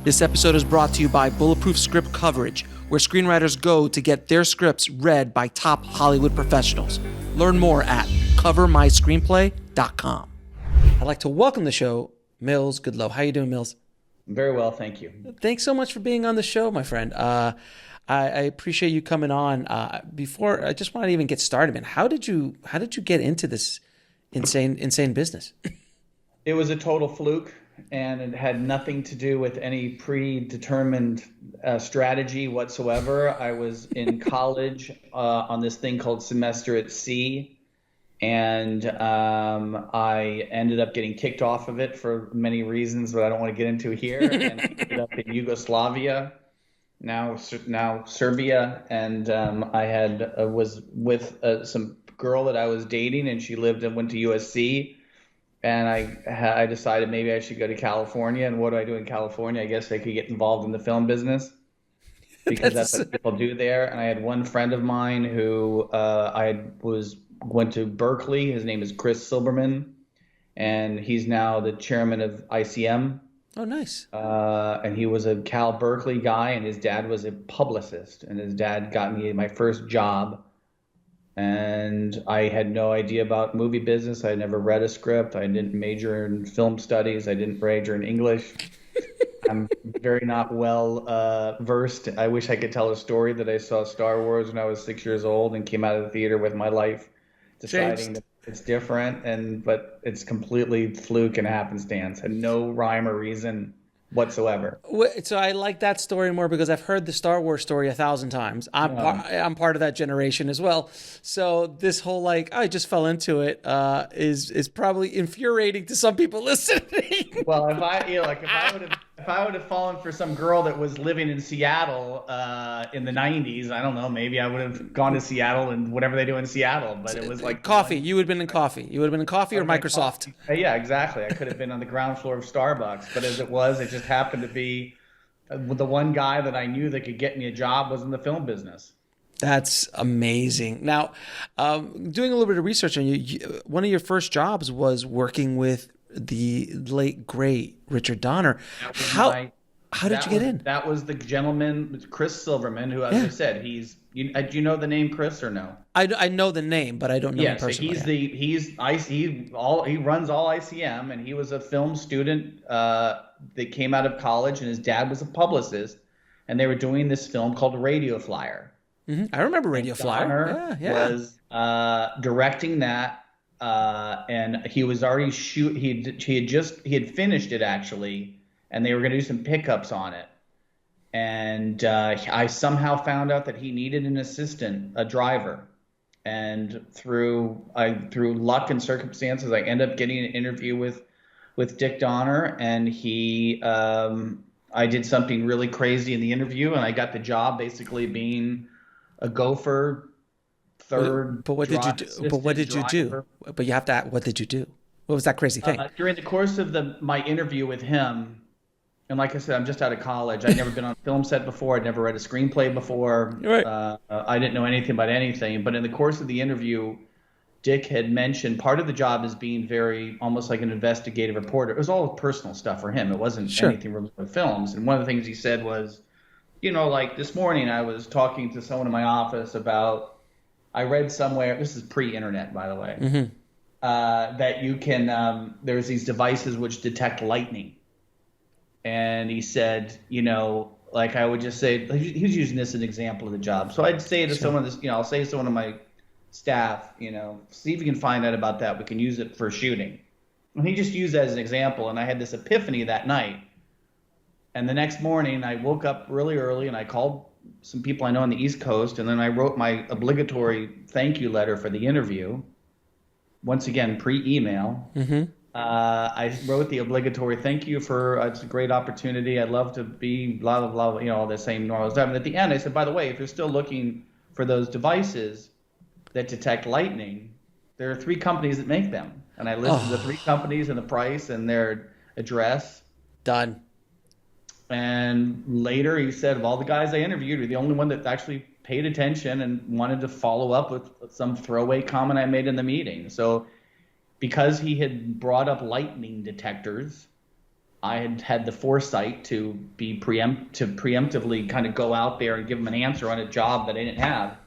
This episode is brought to you by Bulletproof Script Coverage, where screenwriters go to get their scripts read by top Hollywood professionals. Learn more at covermyscreenplay.com. I'd like to welcome the show, Mills Goodloe. How you doing, Mills? Very well, thank you. Thanks so much for being on the show, my friend. I appreciate you coming on. Before I just want to even get started, man, how did you get into this insane business? It was a total fluke, and it had nothing to do with any predetermined strategy whatsoever. I was in college on this thing called semester at sea, and I ended up getting kicked off of it for many reasons, but I don't want to get into here. And I ended up in Yugoslavia, now Serbia, and I was with some girl that I was dating, and she lived and went to USC. And I decided maybe I should go to California. And what do I do in California? I guess I could get involved in the film business because that's what people do there. And I had one friend of mine who went to Berkeley. His name is Chris Silberman, and he's now the chairman of ICM. Oh, nice. And he was a Cal Berkeley guy, and his dad was a publicist. And his dad got me my first job. And I had no idea about movie business. I had never read a script. I didn't major in film studies. I didn't major in English. I'm very not well versed. I wish I could tell a story that I saw Star Wars when I was 6 years old and came out of the theater with my life deciding that it's different. But it's completely fluke and happenstance and no rhyme or reason whatsoever. So I like that story more because I've heard the Star Wars story 1,000 times. I'm part of that generation as well. So this whole I just fell into it is probably infuriating to some people listening. Well, if I would have fallen for some girl that was living in Seattle in the 90s, I don't know, maybe I would have gone to Seattle and whatever they do in Seattle. But it was like coffee. You would have been in coffee. You would have been in coffee or Microsoft. Yeah, exactly. I could have been on the ground floor of Starbucks, but as it was, it just happened to be the one guy that I knew that could get me a job was in the film business. That's amazing. Now, doing a little bit of research on you, one of your first jobs was working with the late great Richard Donner. How did you get in? That was the gentleman, Chris Silverman, who, as I said, do you know the name Chris or no? I know the name, but I don't know him personally. So he runs all ICM, and he was a film student that came out of college, and his dad was a publicist, and they were doing this film called Radio Flyer. Mm-hmm. I remember Radio Flyer. Was directing that. And he was already he had finished it actually, and they were going to do some pickups on it. And I somehow found out that he needed an assistant, a driver. And through luck and circumstances, I ended up getting an interview with Dick Donner, and I did something really crazy in the interview, and I got the job basically being a gopher. But what did you do? But what did you do? But you have to. What did you do? What was that crazy thing? During the course of my interview with him, and like I said, I'm just out of college. I'd never been on a film set before. I'd never read a screenplay before. Right. I didn't know anything about anything. But in the course of the interview, Dick had mentioned part of the job is being very almost like an investigative reporter. It was all personal stuff for him. It wasn't anything related to films. And one of the things he said was, like this morning I was talking to someone in my office about. I read somewhere, this is pre-internet, by the way, mm-hmm. That you can, there's these devices which detect lightning. And he said, I would just say, he was using this as an example of the job. So I'd say to someone, I'll say to someone on my staff, see if you can find out about that. We can use it for shooting. And he just used that as an example. And I had this epiphany that night. And the next morning I woke up really early and I called some people I know on the East Coast, and then I wrote my obligatory thank you letter for the interview. Once again, pre-email. Mm-hmm. I wrote the obligatory thank you for it's a great opportunity. I'd love to be blah blah blah. All the same normal stuff. And at the end, I said, by the way, if you're still looking for those devices that detect lightning, there are 3 companies that make them, and I listed the 3 companies and the price and their address. Done. And later he said, of all the guys I interviewed, you're the only one that actually paid attention and wanted to follow up with some throwaway comment I made in the meeting. So because he had brought up lightning detectors, I had had the foresight to preemptively kind of go out there and give them an answer on a job that I didn't have.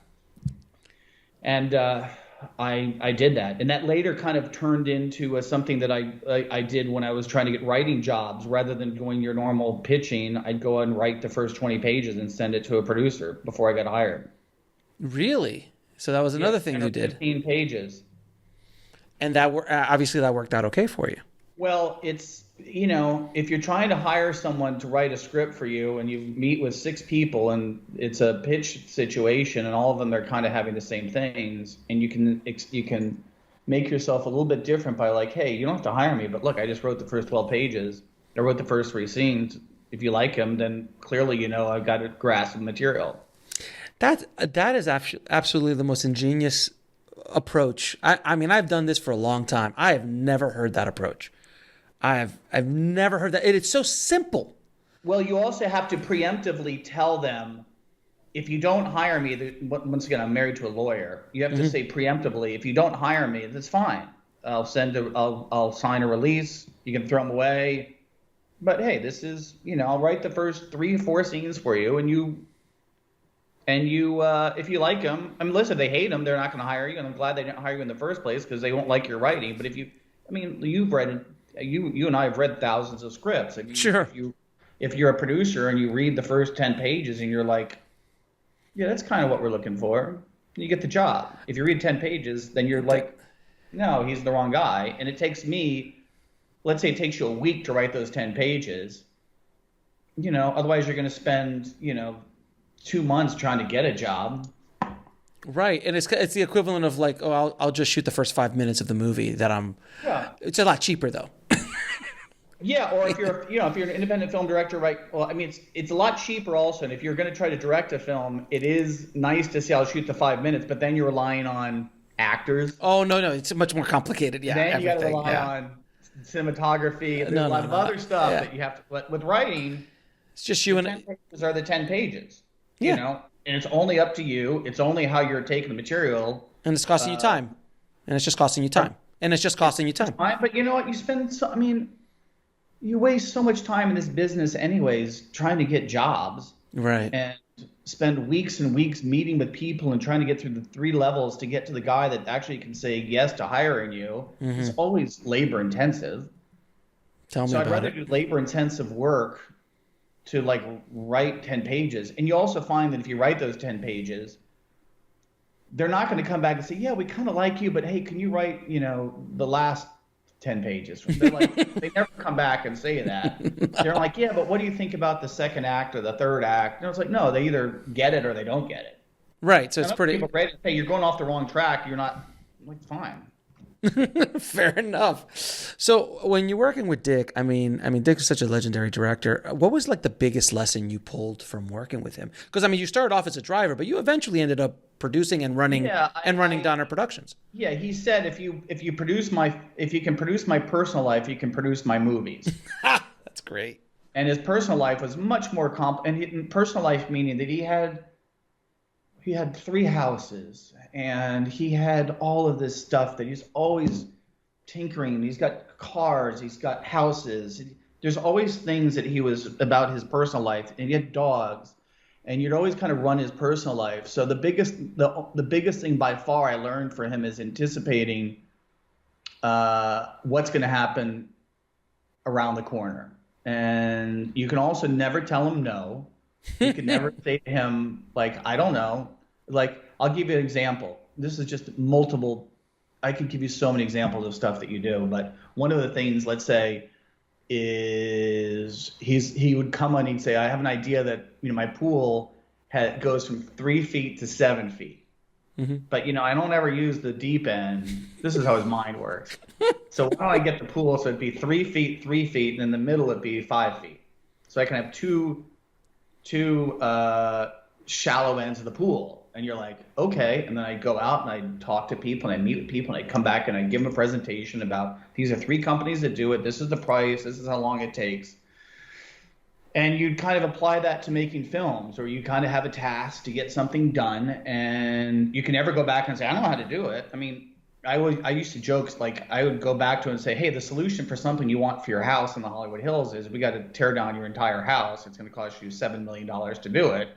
And I did that. And that later kind of turned into something that I did when I was trying to get writing jobs. Rather than going your normal pitching, I'd go and write the first 20 pages and send it to a producer before I got hired. Really? So that was another thing you did. 15 pages. And that obviously that worked out okay for you. Well, it's, if you're trying to hire someone to write a script for you and you meet with 6 people and it's a pitch situation and all of them are kind of having the same things, and you can make yourself a little bit different by like, hey, you don't have to hire me, but look, I just wrote the first 12 pages. I wrote the first 3 scenes. If you like them, then clearly I've got a grasp of material. That is absolutely the most ingenious approach. I mean, I've done this for a long time. I have never heard that approach. I've never heard that. It's so simple. Well, you also have to preemptively tell them, if you don't hire me, once again, I'm married to a lawyer. You have to say preemptively, if you don't hire me, that's fine. I'll sign a release. You can throw them away. But hey, this is, I'll write the first 3 or 4 scenes for you, and you, if you like them, I mean, listen, if they hate them, they're not going to hire you, and I'm glad they didn't hire you in the first place because they won't like your writing. But you've read, you and I have read thousands of scripts. Sure. If you're a producer and you read the first 10 pages and you're like, yeah, that's kind of what we're looking for, you get the job. If you read 10 pages, then you're like, no, he's the wrong guy. And it takes me, let's say it takes you a week to write those 10 pages, otherwise you're going to spend, 2 months trying to get a job. Right. And it's the equivalent of like, oh, I'll just shoot the first 5 minutes of the movie it's a lot cheaper though. Yeah, or if you're an independent film director, right? Well, I mean, it's a lot cheaper also. And if you're going to try to direct a film, it is nice to say I'll shoot the 5 minutes, but then you're relying on actors. Oh no, it's much more complicated. Yeah, then you got to rely on cinematography. There's a lot of other stuff that you have to. But with writing, it's just you and 10 pages are the 10 pages. Yeah. And it's only up to you. It's only how you're taking the material. And it's costing you time. And it's just costing you time. And it's just costing you time. But you know what? You waste so much time in this business anyways trying to get jobs. Right. And spend weeks and weeks meeting with people and trying to get through the 3 levels to get to the guy that actually can say yes to hiring you. Mm-hmm. It's always labor intensive. Tell me about it. So I'd rather do labor intensive work to like write 10 pages. And you also find that if you write those 10 pages, they're not going to come back and say, yeah, we kind of like you, but hey, can you write, the last 10 pages? They're like, they never come back and say that. They're like, yeah, but what do you think about the second act or the third act? And it's like, no, they either get it or they don't get it. Right. So it's pretty. People read it, hey, you're going off the wrong track. You're not. I'm like, fine. Fair enough. So when you're working with Dick, I mean, Dick is such a legendary director. What was like the biggest lesson you pulled from working with him? Because you started off as a driver, but you eventually ended up producing and running Donner Productions. Yeah, he said if you can produce my personal life, you can produce my movies. That's great. And his personal life was much more personal life meaning that he had 3 houses and he had all of this stuff that he's always tinkering. He's got cars, he's got houses. There's always things that he was about his personal life, and he had dogs, and you'd always kind of run his personal life. So the biggest thing by far I learned from him is anticipating what's going to happen around the corner. And you can also never tell him no. You can never say to him, like, I don't know. Like, I'll give you an example. This is just multiple. I could give you so many examples of stuff that you do. But one of the things, let's say, is he would come on and he'd say, I have an idea that, my pool goes from 3 feet to 7 feet. Mm-hmm. But, I don't ever use the deep end. This is how his mind works. So why don't I get the pool so it'd be 3 feet, 3 feet, and in the middle it'd be 5 feet. So I can have two shallow ends of the pool. And you're like, okay. And then I go out and I talk to people and I meet with people and I come back and I give them a presentation about these are 3 companies that do it. This is the price. This is how long it takes. And you kind of apply that to making films, or you kind of have a task to get something done, and you can never go back and say, I don't know how to do it. I used to joke, like I would go back to him and say, hey, the solution for something you want for your house in the Hollywood Hills is we got to tear down your entire house. It's going to cost you $7 million to do it.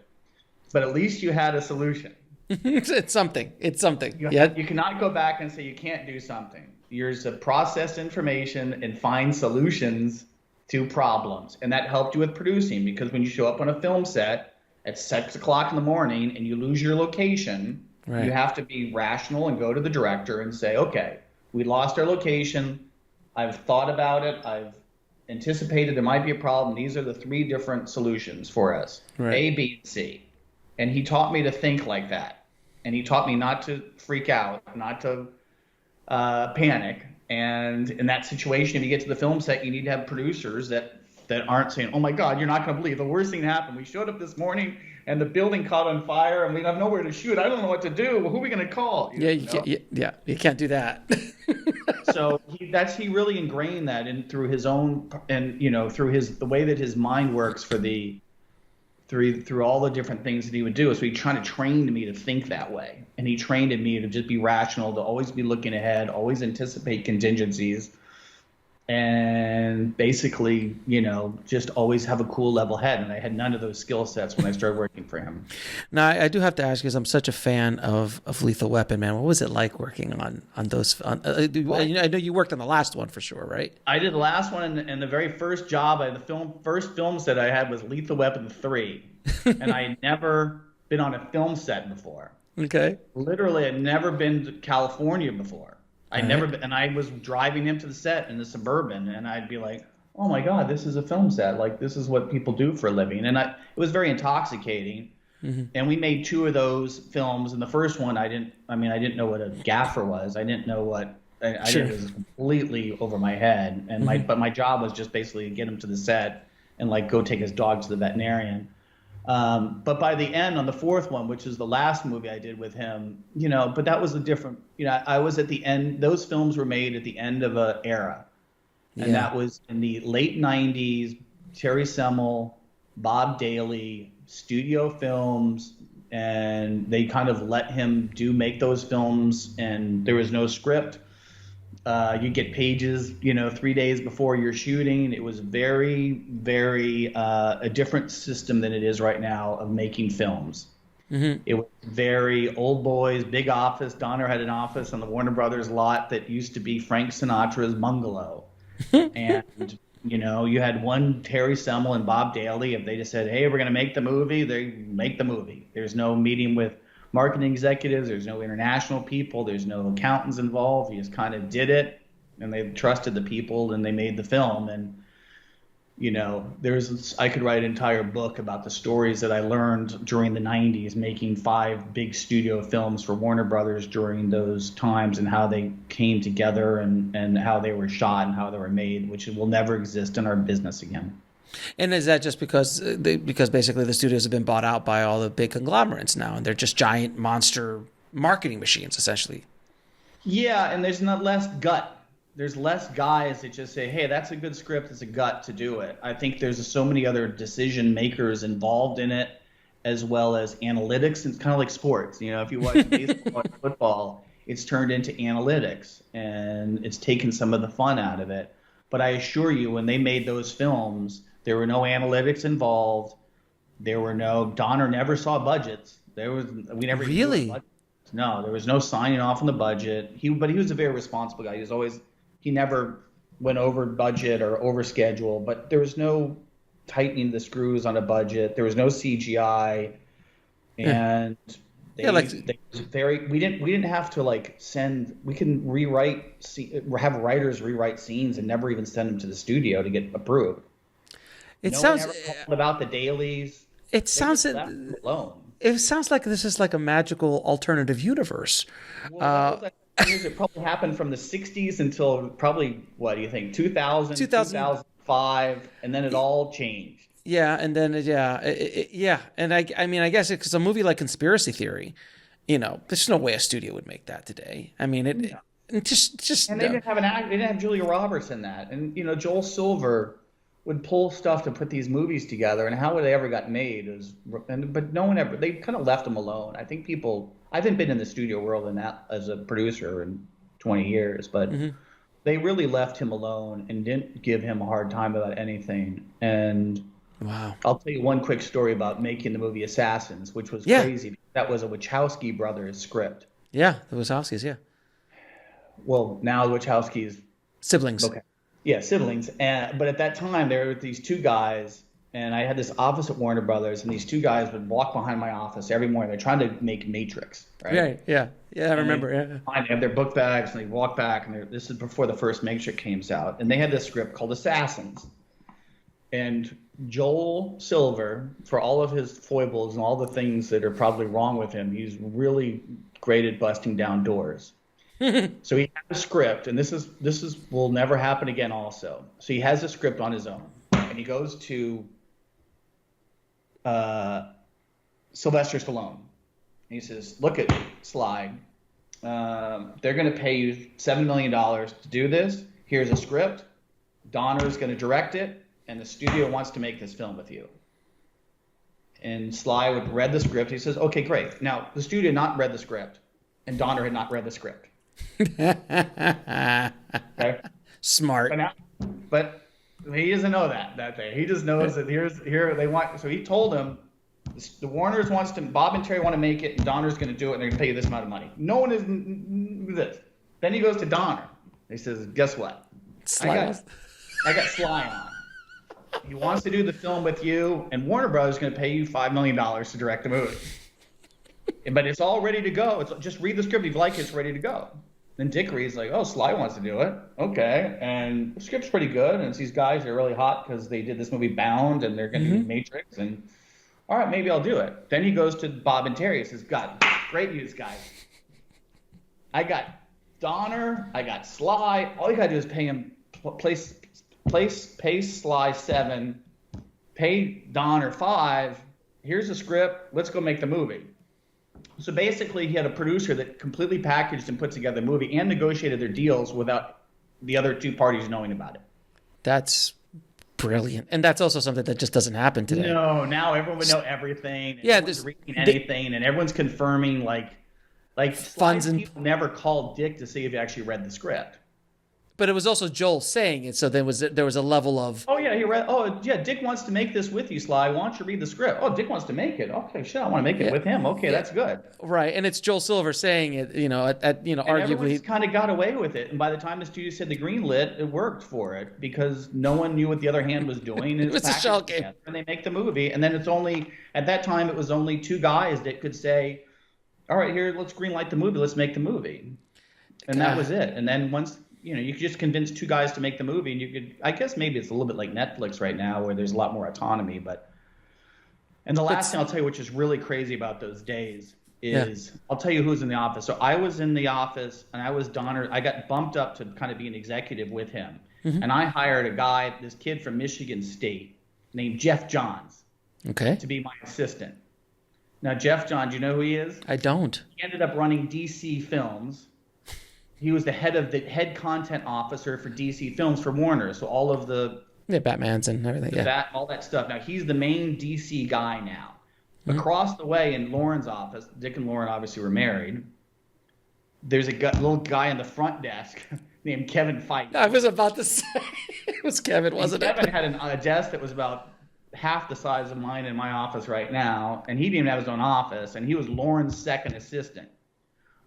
But at least you had a solution. It's something. It's something. You cannot go back and say you can't do something. You're to process information and find solutions to problems. And that helped you with producing, because when you show up on a film set at 6 o'clock in the morning and you lose your location, you have to be rational and go to the director and say, okay, we lost our location. I've thought about it. I've anticipated there might be a problem. These are the 3 different solutions for us, A, B, and C. And he taught me to think like that. And he taught me not to freak out, not to panic. And in that situation, if you get to the film set, you need to have producers that aren't saying, oh my God, you're not going to believe the worst thing happened. We showed up this morning and the building caught on fire and we have nowhere to shoot. I don't know what to do. Well, who are we going to call? You can't do that. So he really ingrained that in through his own, and through the way that his mind works through all the different things that he would do. So he tried to train me to think that way. And he trained me to just be rational, to always be looking ahead, always anticipate contingencies, and basically, just always have a cool level head. And I had none of those skill sets when I started working for him. Now, I do have to ask, because I'm such a fan of Lethal Weapon, man. What was it like working on those? I know you worked on the last one for sure, right? I did the last one, and the very first job, first film set I had was Lethal Weapon 3. And I had never been on a film set before. Okay. Literally, I'd never been to California before. And I was driving him to the set in the Suburban, and I'd be like, oh my God, this is a film set. Like, this is what people do for a living. And it was very intoxicating. Mm-hmm. And we made 2 of those films. And the first one, I didn't know what a gaffer was. I didn't know what, it was completely over my head. And but my job was just basically to get him to the set and like go take his dog to the veterinarian. But by the end, on the 4th one, which is the last movie I did with him, but that was a different, I was at the end. Those films were made at the end of an era. And that was in the late 90s, Terry Semel, Bob Daly, studio films, and they kind of let him make those films, and there was no script. You get pages, 3 days before you're shooting. It was very, very a different system than it is right now of making films. Mm-hmm. It was very old boys, big office. Donner had an office on the Warner Brothers lot that used to be Frank Sinatra's bungalow. And, you had one Terry Semel and Bob Daly. If they just said, hey, we're going to make the movie, they make the movie. There's no meeting with marketing executives, there's no international people, there's no accountants involved. He just kind of did it, and they trusted the people, and they made the film. And I could write an entire book about the stories that I learned during the 90s, making 5 big studio films for Warner Brothers during those times, and how they came together, and how they were shot and how they were made, which will never exist in our business again. And is that just because basically the studios have been bought out by all the big conglomerates now, and they're just giant monster marketing machines, essentially? Yeah, and there's less gut. There's less guys that just say, hey, that's a good script, it's a gut to do it. I think there's so many other decision makers involved in it, as well as analytics. It's kind of like sports. If you watch baseball or football, it's turned into analytics, and it's taken some of the fun out of it. But I assure you, when they made those films, there were no analytics involved. Donner never saw budgets. We never really. No, there was no signing off on the budget. But he was a very responsible guy. He never went over budget or over schedule. But there was no tightening the screws on a budget. There was no CGI, and we didn't have to we can have writers rewrite scenes and never even send them to the studio to get approved. One ever called about the dailies. It sounds like this is like a magical alternative universe. It probably happened from the 60s until probably, what do you think, 2005, and then it all changed. Yeah, and then and I guess because a movie like Conspiracy Theory, there's no way a studio would make that today. I mean, they didn't have Julia Roberts in that, and Joel Silver would pull stuff to put these movies together, and how they ever got made but no one ever. They kind of left them alone. I think I haven't been in the studio world in that as a producer in 20 years, but they really left him alone and didn't give him a hard time about anything. And Wow. I'll tell you one quick story about making the movie Assassins, which was crazy. That was a Wachowski brothers script. Yeah, the Wazowskis, yeah. Well, now the Wachowskis. Siblings. Okay. Yeah, siblings. But at that time, there were these two guys, and I had this office at Warner Brothers, and these two guys would walk behind my office every morning. They're trying to make Matrix, right? Right, yeah. Yeah, I remember, They have their book bags, and they walk back, and this is before the first Matrix came out. And they had this script called Assassins. And Joel Silver, for all of his foibles and all the things that are probably wrong with him, he's really great at busting down doors. So he had a script, and this will never happen again also. So he has a script on his own, and he goes to Sylvester Stallone. He says, look at Sly. They're going to pay you $7 million to do this. Here's a script. Donner's going to direct it, and the studio wants to make this film with you. And Sly would read the script. He says, okay, great. Now, the studio had not read the script, and Donner had not read the script. Okay? Smart. But he doesn't know that day. He just knows that here they want. So he told him, the Warners Bob and Terry want to make it, and Donner's going to do it, and they're going to pay you this amount of money. No one is this. Then he goes to Donner. He says, guess what? I got Sly on. He wants to do the film with you, and Warner Brothers is going to pay you $5 million to direct the movie. But it's all ready to go. It's just read the script. If you like it, it's ready to go. Then Dickory's like, oh, Sly wants to do it. Okay. And the script's pretty good. And it's these guys that are really hot because they did this movie Bound, and they're going to do Matrix. And all right, maybe I'll do it. Then he goes to Bob and Terry and says, God, great news, guys. I got Donner. I got Sly. All you got to do is pay him, pay Sly 7, pay Donner 5. Here's the script. Let's go make the movie. So basically, he had a producer that completely packaged and put together the movie and negotiated their deals without the other two parties knowing about it. That's brilliant. And that's also something that just doesn't happen today. No, now everyone would know everything. Yeah, everyone's reading anything, and everyone's confirming like funds and people never called Dick to see if he actually read the script. But it was also Joel saying it, so there was a level of he read. Oh yeah, Dick wants to make this with you, Sly. Why don't you read the script? Oh, Dick wants to make it. Okay, shit, I want to make it with him. Okay, that's good. Right, and it's Joel Silver saying it. Arguably, everyone's kind of got away with it. And by the time the studio said the green lit, it worked for it because no one knew what the other hand was doing. It was a shell game. And they make the movie, and then it's only at that time it was only two guys that could say, "All right, here, let's green light the movie. Let's make the movie," and that was it. And then once. You could just convince two guys to make the movie, and you could. I guess maybe it's a little bit like Netflix right now, where there's a lot more autonomy. And the last thing I'll tell you, which is really crazy about those days, is I'll tell you who's in the office. So I was in the office, and I was Donner. I got bumped up to kind of be an executive with him, and I hired a guy, this kid from Michigan State, named Jeff Johns, to be my assistant. Now, Jeff Johns, you know who he is? I don't. He ended up running DC Films. He was the head content officer for DC Films for Warner, so all of the Batmans and everything, all that stuff. Now he's the main DC guy now. Across the way in Lauren's office, Dick and Lauren obviously were married. There's a little guy in the front desk named Kevin Feige. I was about to say it was Kevin, wasn't it? Kevin had a desk that was about half the size of mine in my office right now, and he didn't even have his own office, and he was Lauren's second assistant.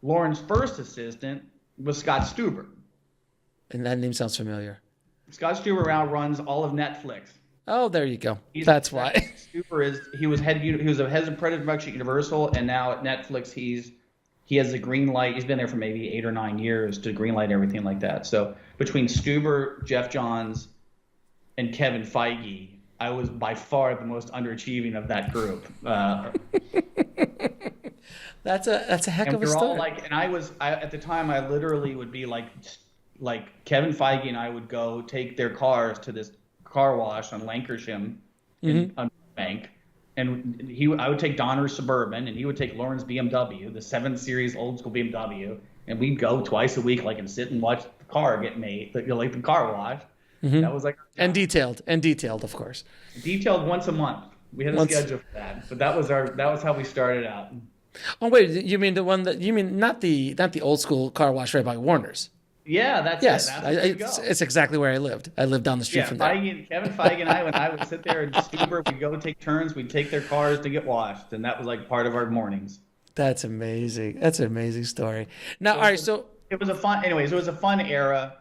Lauren's first assistant was Scott Stuber. And that name sounds familiar. Scott Stuber now runs all of Netflix. Oh, there you go. That's why. Stuber he was a head of production at Universal, and now at Netflix he has the green light. He's been there for maybe 8 or 9 years to green light everything like that. So between Stuber, Jeff Johns, and Kevin Feige, I was by far the most underachieving of that group. That's a heck of a story. At the time I literally would be like Kevin Feige and I would go take their cars to this car wash on Lancashire on Bank, and I would take Donner's Suburban and he would take Lauren's BMW, the 7 Series old school BMW, and we'd go twice a week and sit and watch the car get made, like the car wash. That was and detailed, of course. Detailed once a month. We had a schedule for that, but that was how we started out. Oh wait, you mean not the old school car wash right by Warner's? Yeah, that's Yes, it. That's where you go. it's exactly where I lived. I lived down the street Yeah, from there. Kevin Feige and I, when I would sit there in Stuber, we'd go take turns. We'd take their cars to get washed, and that was like part of our mornings. That's amazing. That's an amazing story. Now, all right, so it was a fun. Anyways, it was a fun era.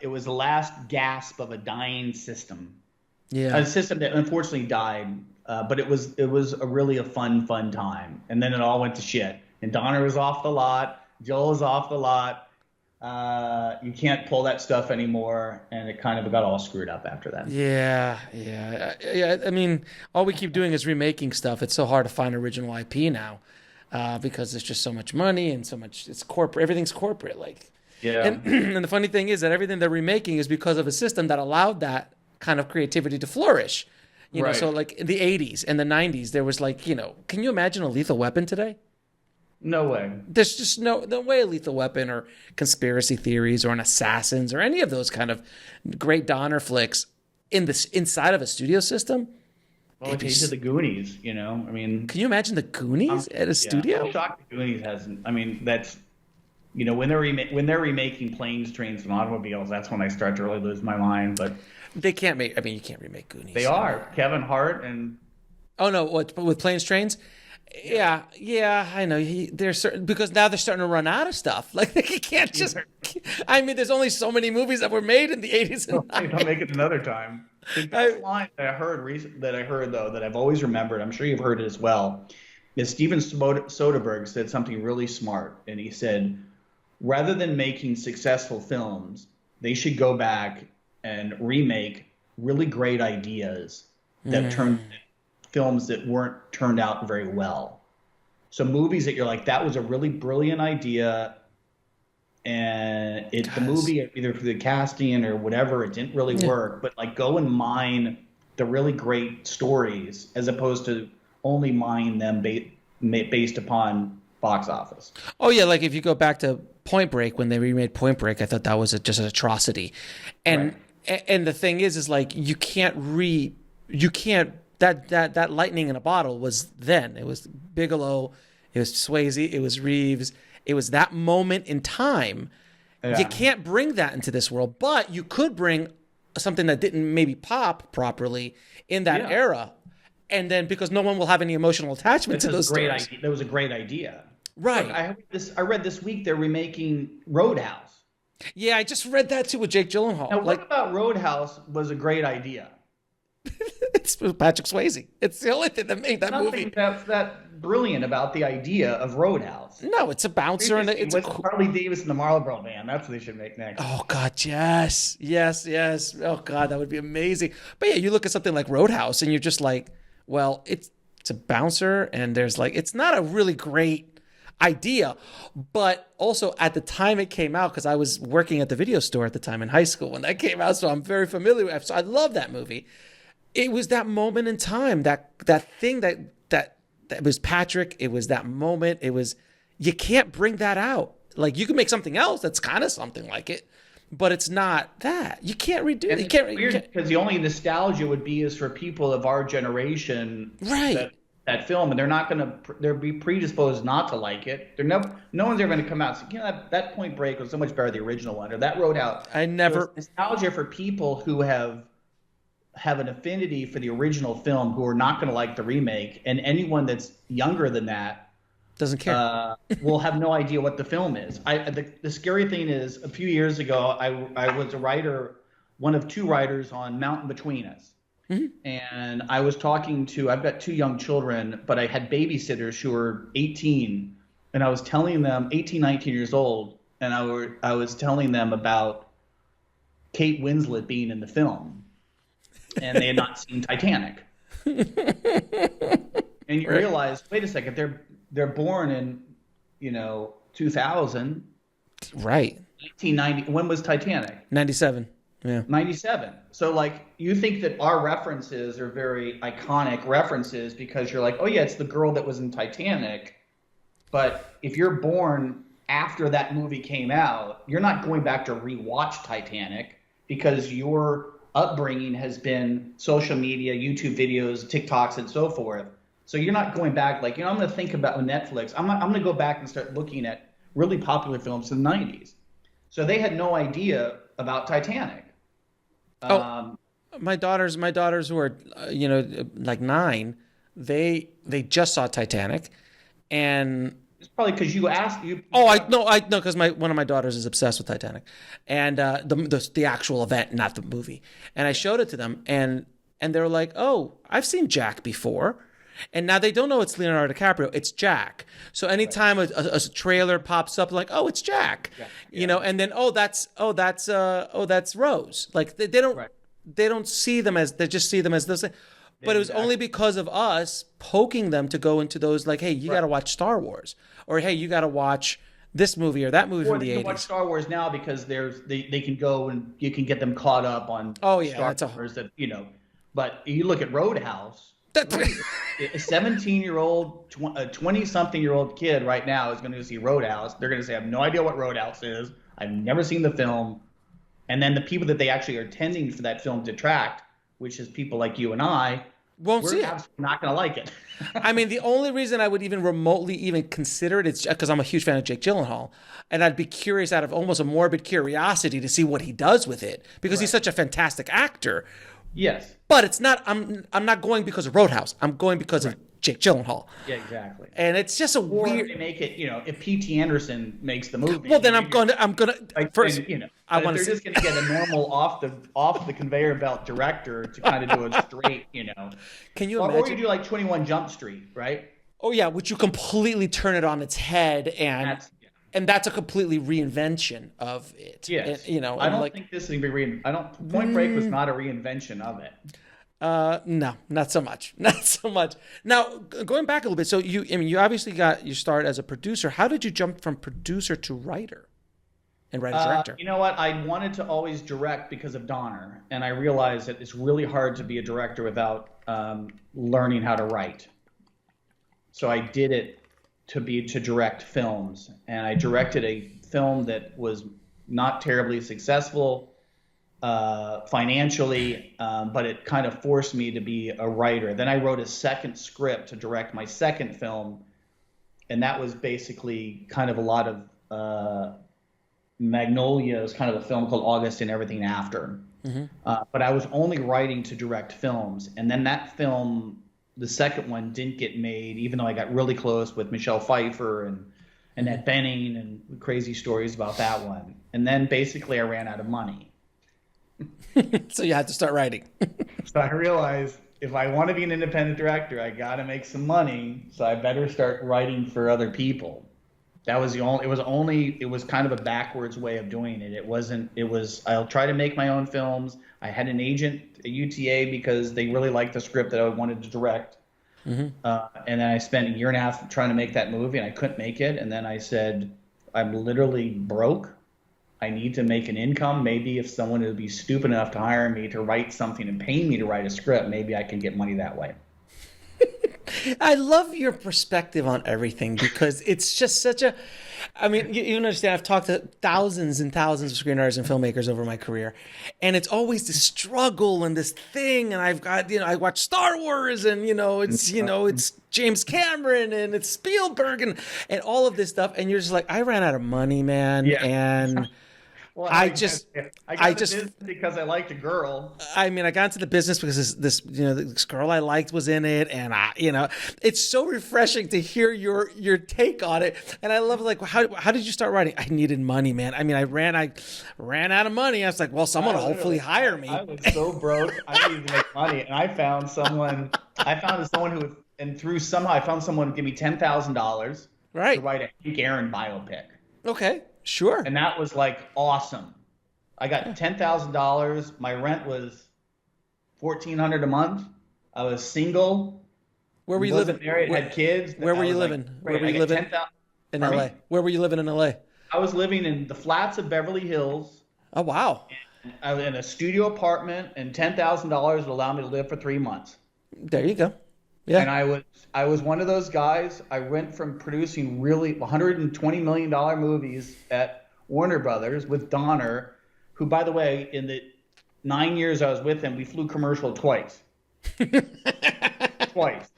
It was the last gasp of a dying system. Yeah, A system that unfortunately died. But it was a really a fun time. And then it all went to shit. And Donner was off the lot. Joel was off the lot. You can't pull that stuff anymore, and it kind of got all screwed up after that. Yeah. I mean, all we keep doing is remaking stuff. It's so hard to find original IP now, because there's just so much money and so much. It's corporate. Everything's corporate. Like, Yeah. and the funny thing is that everything they're remaking is because of a system that allowed that kind of creativity to flourish. You know, Right. so like in the 80s and the 90s, there was like, can you imagine a Lethal Weapon today? No way. There's just no way a Lethal Weapon or Conspiracy Theories or an Assassins or any of those kind of great Donner flicks inside of a studio system. Well, like they did the Goonies, I mean, Can you imagine the Goonies at a studio? I'm shocked the Goonies hasn't. I mean, that's when they're remaking Planes, Trains, and Automobiles, that's when I start to really lose my mind. But They can't make. I mean, you can't remake Goonies. they are Kevin Hart and Oh no! What with Planes, Trains? Yeah, I know. They're certain because now they're starting to run out of stuff. Like they can't just. I mean, there's only so many movies that were made in the 80s and 90s. Don't make it another time. The best line that I heard though that I've always remembered, I'm sure you've heard it as well, is Steven Soderbergh said something really smart, and he said, rather than making successful films, they should go back and remake really great ideas that turned films that weren't turned out very well. So movies that you're like, that was a really brilliant idea, and the movie, either through the casting or whatever, it didn't really work. But like, go and mine the really great stories as opposed to only mine them based upon box office. Oh yeah, like if you go back to Point Break, when they remade Point Break, I thought that was just an atrocity. And and the thing is like you can't that lightning in a bottle was then. It was Bigelow, it was Swayze, it was Reeves. It was that moment in time. Yeah. You can't bring that into this world, but you could bring something that didn't maybe pop properly in that era. And then because no one will have any emotional attachment to those stories. That was a great idea. Right. Look, I read this week they're remaking Roadhouse. Yeah, I just read that too with Jake Gyllenhaal. Now, what about Roadhouse was a great idea? It's Patrick Swayze. It's the only thing that made that movie. That's that brilliant about the idea of Roadhouse. No, it's a bouncer and it's Harley Davidson, the Marlboro Man. That's what they should make next. Oh God, yes. Oh God, that would be amazing. But yeah, you look at something like Roadhouse and you're just like, well, it's a bouncer and there's like, it's not a really great idea, but also at the time it came out, because I was working at the video store at the time in high school when that came out, so I'm very familiar with it. So I love that movie. It was that moment in time, that thing that was Patrick. It was that moment. It was, you can't bring that out. Like you can make something else that's kind of something like it, but it's not that. You can't redo it. You can't. Weird because the only nostalgia would be is for people of our generation, right? That film, and they'll be predisposed not to like it. No one's ever going to come out and say, that Point Break was so much better than the original one, or that Roadhouse. Nostalgia for people who have an affinity for the original film, who are not going to like the remake, and anyone that's younger than that doesn't care. Will have no idea what the film is. The scary thing is, a few years ago, I was a writer, one of two writers on Mountain Between Us. Mm-hmm. And I was I've got two young children, but I had babysitters who were 18, and I was telling them, 18, 19 years old, and I was telling them about Kate Winslet being in the film, and they had not seen Titanic. And you realize, wait a second, they're born in 2000, right? 1990. When was Titanic? 97. Yeah. 97. So like, you think that our references are very iconic references because you're like, oh yeah, it's the girl that was in Titanic. But if you're born after that movie came out, you're not going back to rewatch Titanic because your upbringing has been social media, YouTube videos, TikToks, and so forth. So you're not going back like, I'm going to think about Netflix. I'm going to go back and start looking at really popular films in the 90s. So they had no idea about Titanic. Oh, my daughters who are, like 9, they just saw Titanic, and It's probably because you asked you. I know, because one of my daughters is obsessed with Titanic, and the actual event, not the movie. And I showed it to them, and they were like, "Oh, I've seen Jack before," and now they don't know it's Leonardo DiCaprio. It's Jack. So anytime a trailer pops up, like, "Oh, it's Jack," and then that's Rose. Like they don't they don't see them as, they just see them as those. But it was only because of us poking them to go into those, like, hey, you got to watch Star Wars, or hey, you got to watch this movie or that movie from the 80s. Or they can watch Star Wars now because they can go and you can get them caught up on Star Wars that, But you look at Roadhouse, a 17-year-old, a 20-something-year-old kid right now is going to see Roadhouse. They're going to say, I have no idea what Roadhouse is. I've never seen the film. And then the people that they actually are attending for that film to attract, which is people like you and I, won't see it. We're not going to like it. I mean, the only reason I would even remotely even consider it is because I'm a huge fan of Jake Gyllenhaal, and I'd be curious out of almost a morbid curiosity to see what he does with it, because he's such a fantastic actor. Yes. But it's not. I'm not going because of Roadhouse. I'm going because of Jake Gyllenhaal. Yeah, exactly. And it's just weird. If they make it, if P.T. Anderson makes the movie. Well, then I'm gonna. First, I want to. They're just gonna get a normal off the conveyor belt director to kind of do it straight, Can you imagine? Or you do like 21 Jump Street, right? Oh yeah, which you completely turn it on its head, and that's a completely reinvention of it. Yes. And, I don't think this is gonna be Point Break was not a reinvention of it. No, not so much. Not so much. Now, going back a little bit, so you obviously got your start as a producer. How did you jump from producer to writer and writer-director? You know what? I wanted to always direct because of Donner, and I realized that it's really hard to be a director without learning how to write. So I did it to direct films, and I directed a film that was not terribly successful financially, but it kind of forced me to be a writer. Then I wrote a second script to direct my second film, and that was basically kind of a lot of Magnolia. It was kind of a film called August and Everything After. Mm-hmm. But I was only writing to direct films, and then that film, the second one, didn't get made, even though I got really close with Michelle Pfeiffer and Annette Bening and crazy stories about that one. And then basically I ran out of money. So you had to start writing. So I realized if I want to be an independent director, I got to make some money. So I better start writing for other people. That was it was kind of a backwards way of doing it. I'll try to make my own films. I had an agent at UTA because they really liked the script that I wanted to direct. Mm-hmm. And then I spent a year and a half trying to make that movie, and I couldn't make it. And then I said, I'm literally broke. I need to make an income. Maybe if someone would be stupid enough to hire me to write something and pay me to write a script, maybe I can get money that way. I love your perspective on everything, because it's just such a, I mean, you understand, I've talked to thousands and thousands of screenwriters and filmmakers over my career, and it's always this struggle and this thing, and I've got, I watch Star Wars, and, it's James Cameron, and it's Spielberg, and all of this stuff, and you're just like, I ran out of money, man, and... Well, I just because I liked a girl. I mean, I got into the business because this girl I liked was in it, and it's so refreshing to hear your take on it. And I love, like, how did you start writing? I needed money, man. I mean, I ran out of money. I was like, well, someone will hopefully hire me. I was so broke. I needed to make money, and I found someone who, and through somehow I found someone who gave me $10,000 to write a Hank Aaron biopic. Okay. Sure. And that was like awesome. I got $10,000. My rent was $1,400 a month. I was single. Where were you living? Married, had kids. Where were you living? Where were you living? In LA. Where were you living in LA? I was living in the flats of Beverly Hills. Oh wow. I was in a studio apartment, and $10,000 would allow me to live for 3 months. There you go. Yeah. And I was one of those guys. I went from producing really $120 million movies at Warner Brothers with Donner, who, by the way, in the 9 years I was with him, we flew commercial twice. Twice.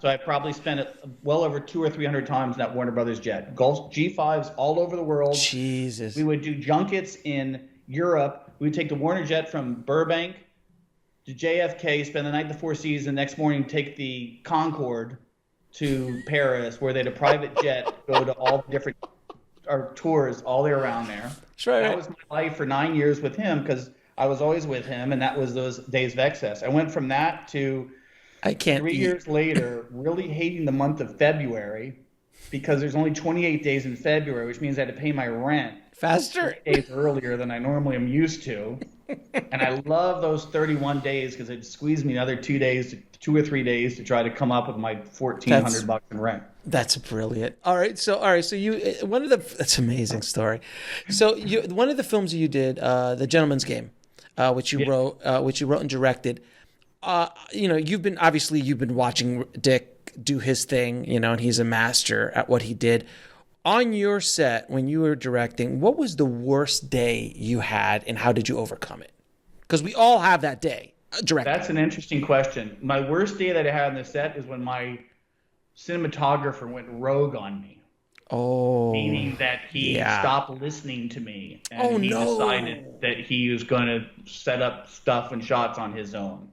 So I probably spent it well over 200 or 300 times in that Warner Brothers jet. Gulf G5s all over the world. Jesus. We would do junkets in Europe. We would take the Warner jet from Burbank to JFK, spend the night at the Four Seasons, the next morning take the Concorde to Paris, where they had a private jet go to all the different tours all the way around there. Sure. That was my life for 9 years with him, because I was always with him, and that was those days of excess. I went from that to 3 years later really hating the month of February, because there's only 28 days in February, which means I had to pay my rent faster 3 days earlier than I normally am used to. And I love those 31 days because it squeezed me another 2 days, 2 or 3 days to try to come up with my $1,400 in rent. That's brilliant. All right. So that's an amazing story. So one of the films you did, The Gentleman's Game, which you wrote and directed. You've been watching Dick do his thing, and he's a master at what he did. On your set, when you were directing, what was the worst day you had, and how did you overcome it? Because we all have that day directing. That's an interesting question. My worst day that I had on the set is when my cinematographer went rogue on me. Oh. Meaning that he stopped listening to me. And he decided that he was going to set up stuff and shots on his own.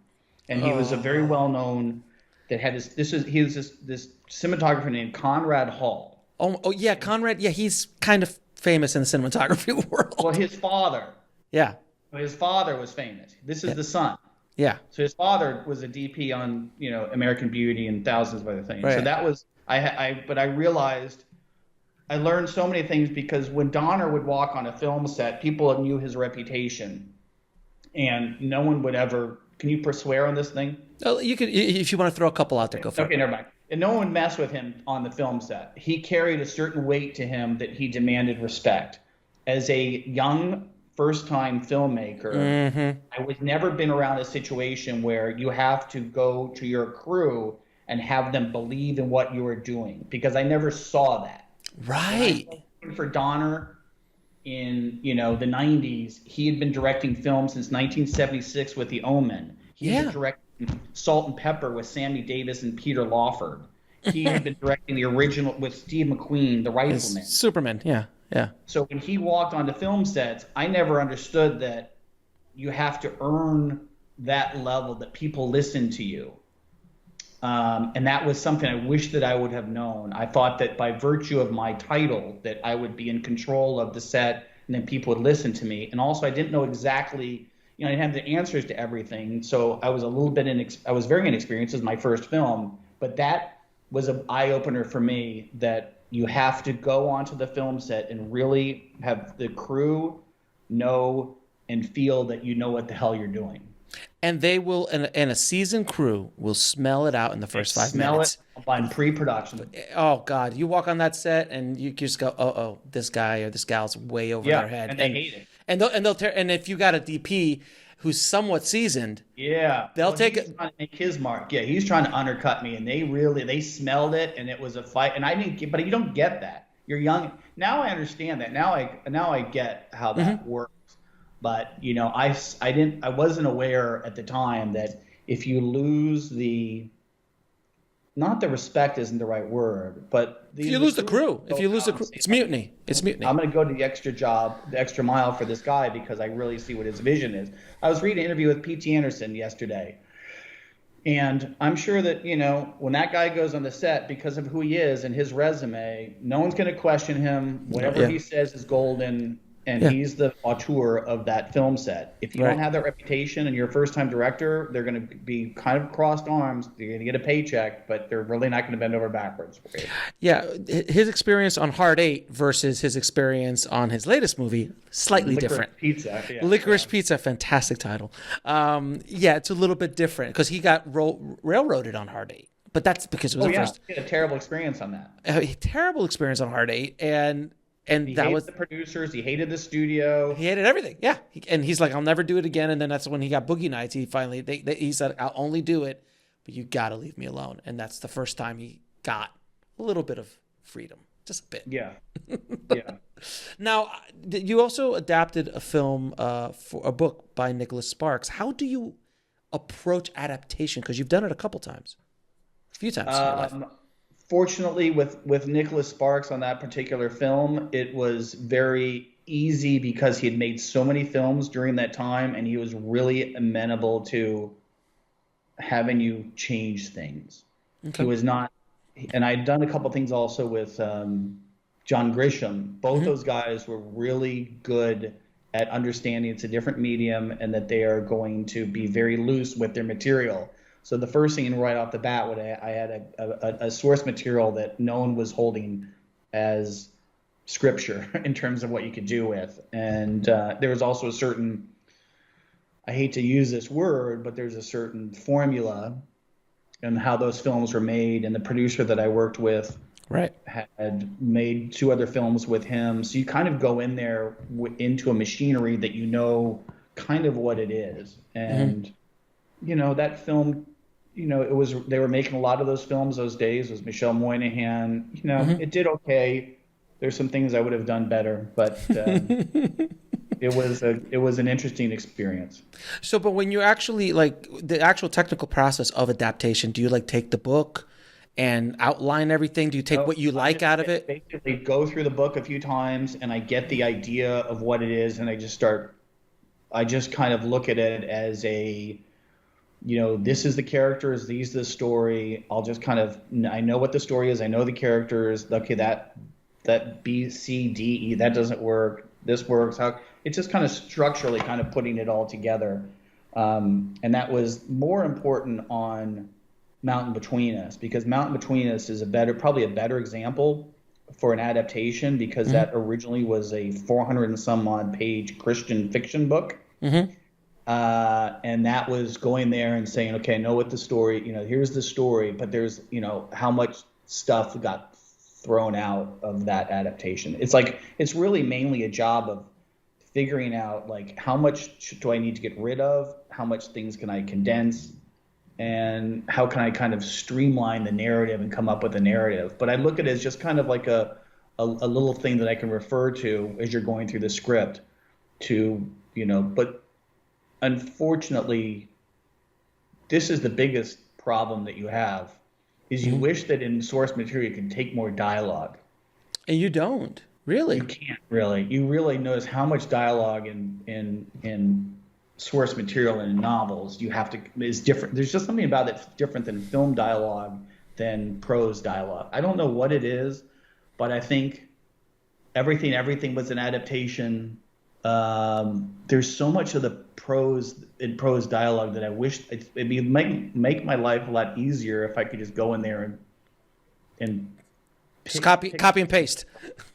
And he was a very well-known, that had this cinematographer named Conrad Hall. Oh yeah, Conrad. Yeah, he's kind of famous in the cinematography world. Well, his father. Yeah. His father was famous. This is the son. Yeah. So his father was a DP on, American Beauty and thousands of other things. Right. So that was, but I realized, I learned so many things, because when Donner would walk on a film set, people knew his reputation, and no one would ever. Can you swear on this thing? Oh, you could, if you want to throw a couple out there, go for it. Okay, never mind. And no one would mess with him on the film set. He carried a certain weight to him that he demanded respect. As a young, first-time filmmaker, I was never been around a situation where you have to go to your crew and have them believe in what you are doing, because I never saw that. Right. For Donner in the 90s, he had been directing films since 1976 with The Omen. He had been directing Salt and Pepper with Sammy Davis and Peter Lawford. He had been directing the original with Steve McQueen, The Rifleman. Superman, yeah. So when he walked onto film sets, I never understood that you have to earn that level, that people listen to you. And that was something I wish that I would have known. I thought that by virtue of my title, that I would be in control of the set, and then people would listen to me. And also, I didn't know exactly, I didn't have the answers to everything. So I was a little bit I was very inexperienced. It was my first film, but that was an eye opener for me, that you have to go onto the film set and really have the crew know and feel that you know what the hell you're doing. And they will, and a seasoned crew will smell it out in the first 5 minutes. Smell it on pre-production. Oh God, you walk on that set and you just go, oh, this guy or this gal's way over their head, and they hate it. And if you got a DP who's somewhat seasoned, they'll take it. Trying to make his mark. Yeah, he's trying to undercut me, and they smelled it, and it was a fight. And I didn't get, but you don't get that. You're young. Now I understand that. Now I get how that works. But I wasn't aware at the time that if you lose not the respect isn't the right word, but if you lose the crew, it's mutiny. It's mutiny. I'm going to go to the extra mile for this guy, because I really see what his vision is. I was reading an interview with P.T. Anderson yesterday, and I'm sure that when that guy goes on the set, because of who he is and his resume, no one's going to question him. Whatever he says is golden. And he's the auteur of that film set. If you don't have that reputation and you're a first-time director, they're going to be kind of crossed arms. You're going to get a paycheck, but they're really not going to bend over backwards for you. Yeah, his experience on Hard 8 versus his experience on his latest movie, slightly different. Licorice Pizza, fantastic title. It's a little bit different because he got railroaded on Hard 8. But that's because it was the first. He had a terrible experience on that. A terrible experience on Hard 8, and he that was the producers. He hated the studio. He hated everything. Yeah, and he's like, I'll never do it again. And then that's when he got Boogie Nights. He finally he said, I'll only do it, but you got to leave me alone. And that's the first time he got a little bit of freedom, just a bit. Yeah. Now, you also adapted a film for a book by Nicholas Sparks. How do you approach adaptation? Because you've done it a couple times. A few times in your life. Fortunately, with Nicholas Sparks on that particular film, it was very easy because he had made so many films during that time, and he was really amenable to having you change things. Okay. He was not, and I'd done a couple things also with John Grisham. Both those guys were really good at understanding it's a different medium and that they are going to be very loose with their material. So the first thing right off the bat, I had a source material that no one was holding as scripture in terms of what you could do with. And there was also a certain, I hate to use this word, but there's a certain formula in how those films were made. And the producer that I worked with had made 2 other films with him. So you kind of go in there into a machinery that you know kind of what it is. And, you know, that film, you know, they were making a lot of those films those days. It was Michelle Moynihan. You know, it did okay. There's some things I would have done better, but it was an interesting experience. So, but when you actually, like, the actual technical process of adaptation, do you like take the book and outline everything? Do you take what you like out of it? Basically go through the book a few times and I get the idea of what it is, and I just kind of look at it as a, you know, this is the characters, these the story. I'll just kind of, I know what the story is, I know the characters. Okay, that B, C, D, E, that doesn't work. This works. How it's just kind of structurally kind of putting it all together. And that was more important on Mountain Between Us, because Mountain Between Us is probably a better example for an adaptation, because that originally was a 400 and some odd page Christian fiction book. And that was going there and saying, okay, I know what the story, you know, here's the story, but there's, you know, how much stuff got thrown out of that adaptation. It's like, it's really mainly a job of figuring out, like, how much do I need to get rid of? How much things can I condense? And how can I kind of streamline the narrative and come up with a narrative? But I look at it as just kind of like a little thing that I can refer to as you're going through the script to, you know, but unfortunately, this is the biggest problem that you have, is you wish that in source material you can take more dialogue. And you don't, really. You can't really. You really notice how much dialogue in source material and in novels is different. There's just something about it that's different than film dialogue than prose dialogue. I don't know what it is, but I think everything was an adaptation. There's so much of the prose dialogue that I wish it'd make my life a lot easier if I could just go in there and just copy and paste.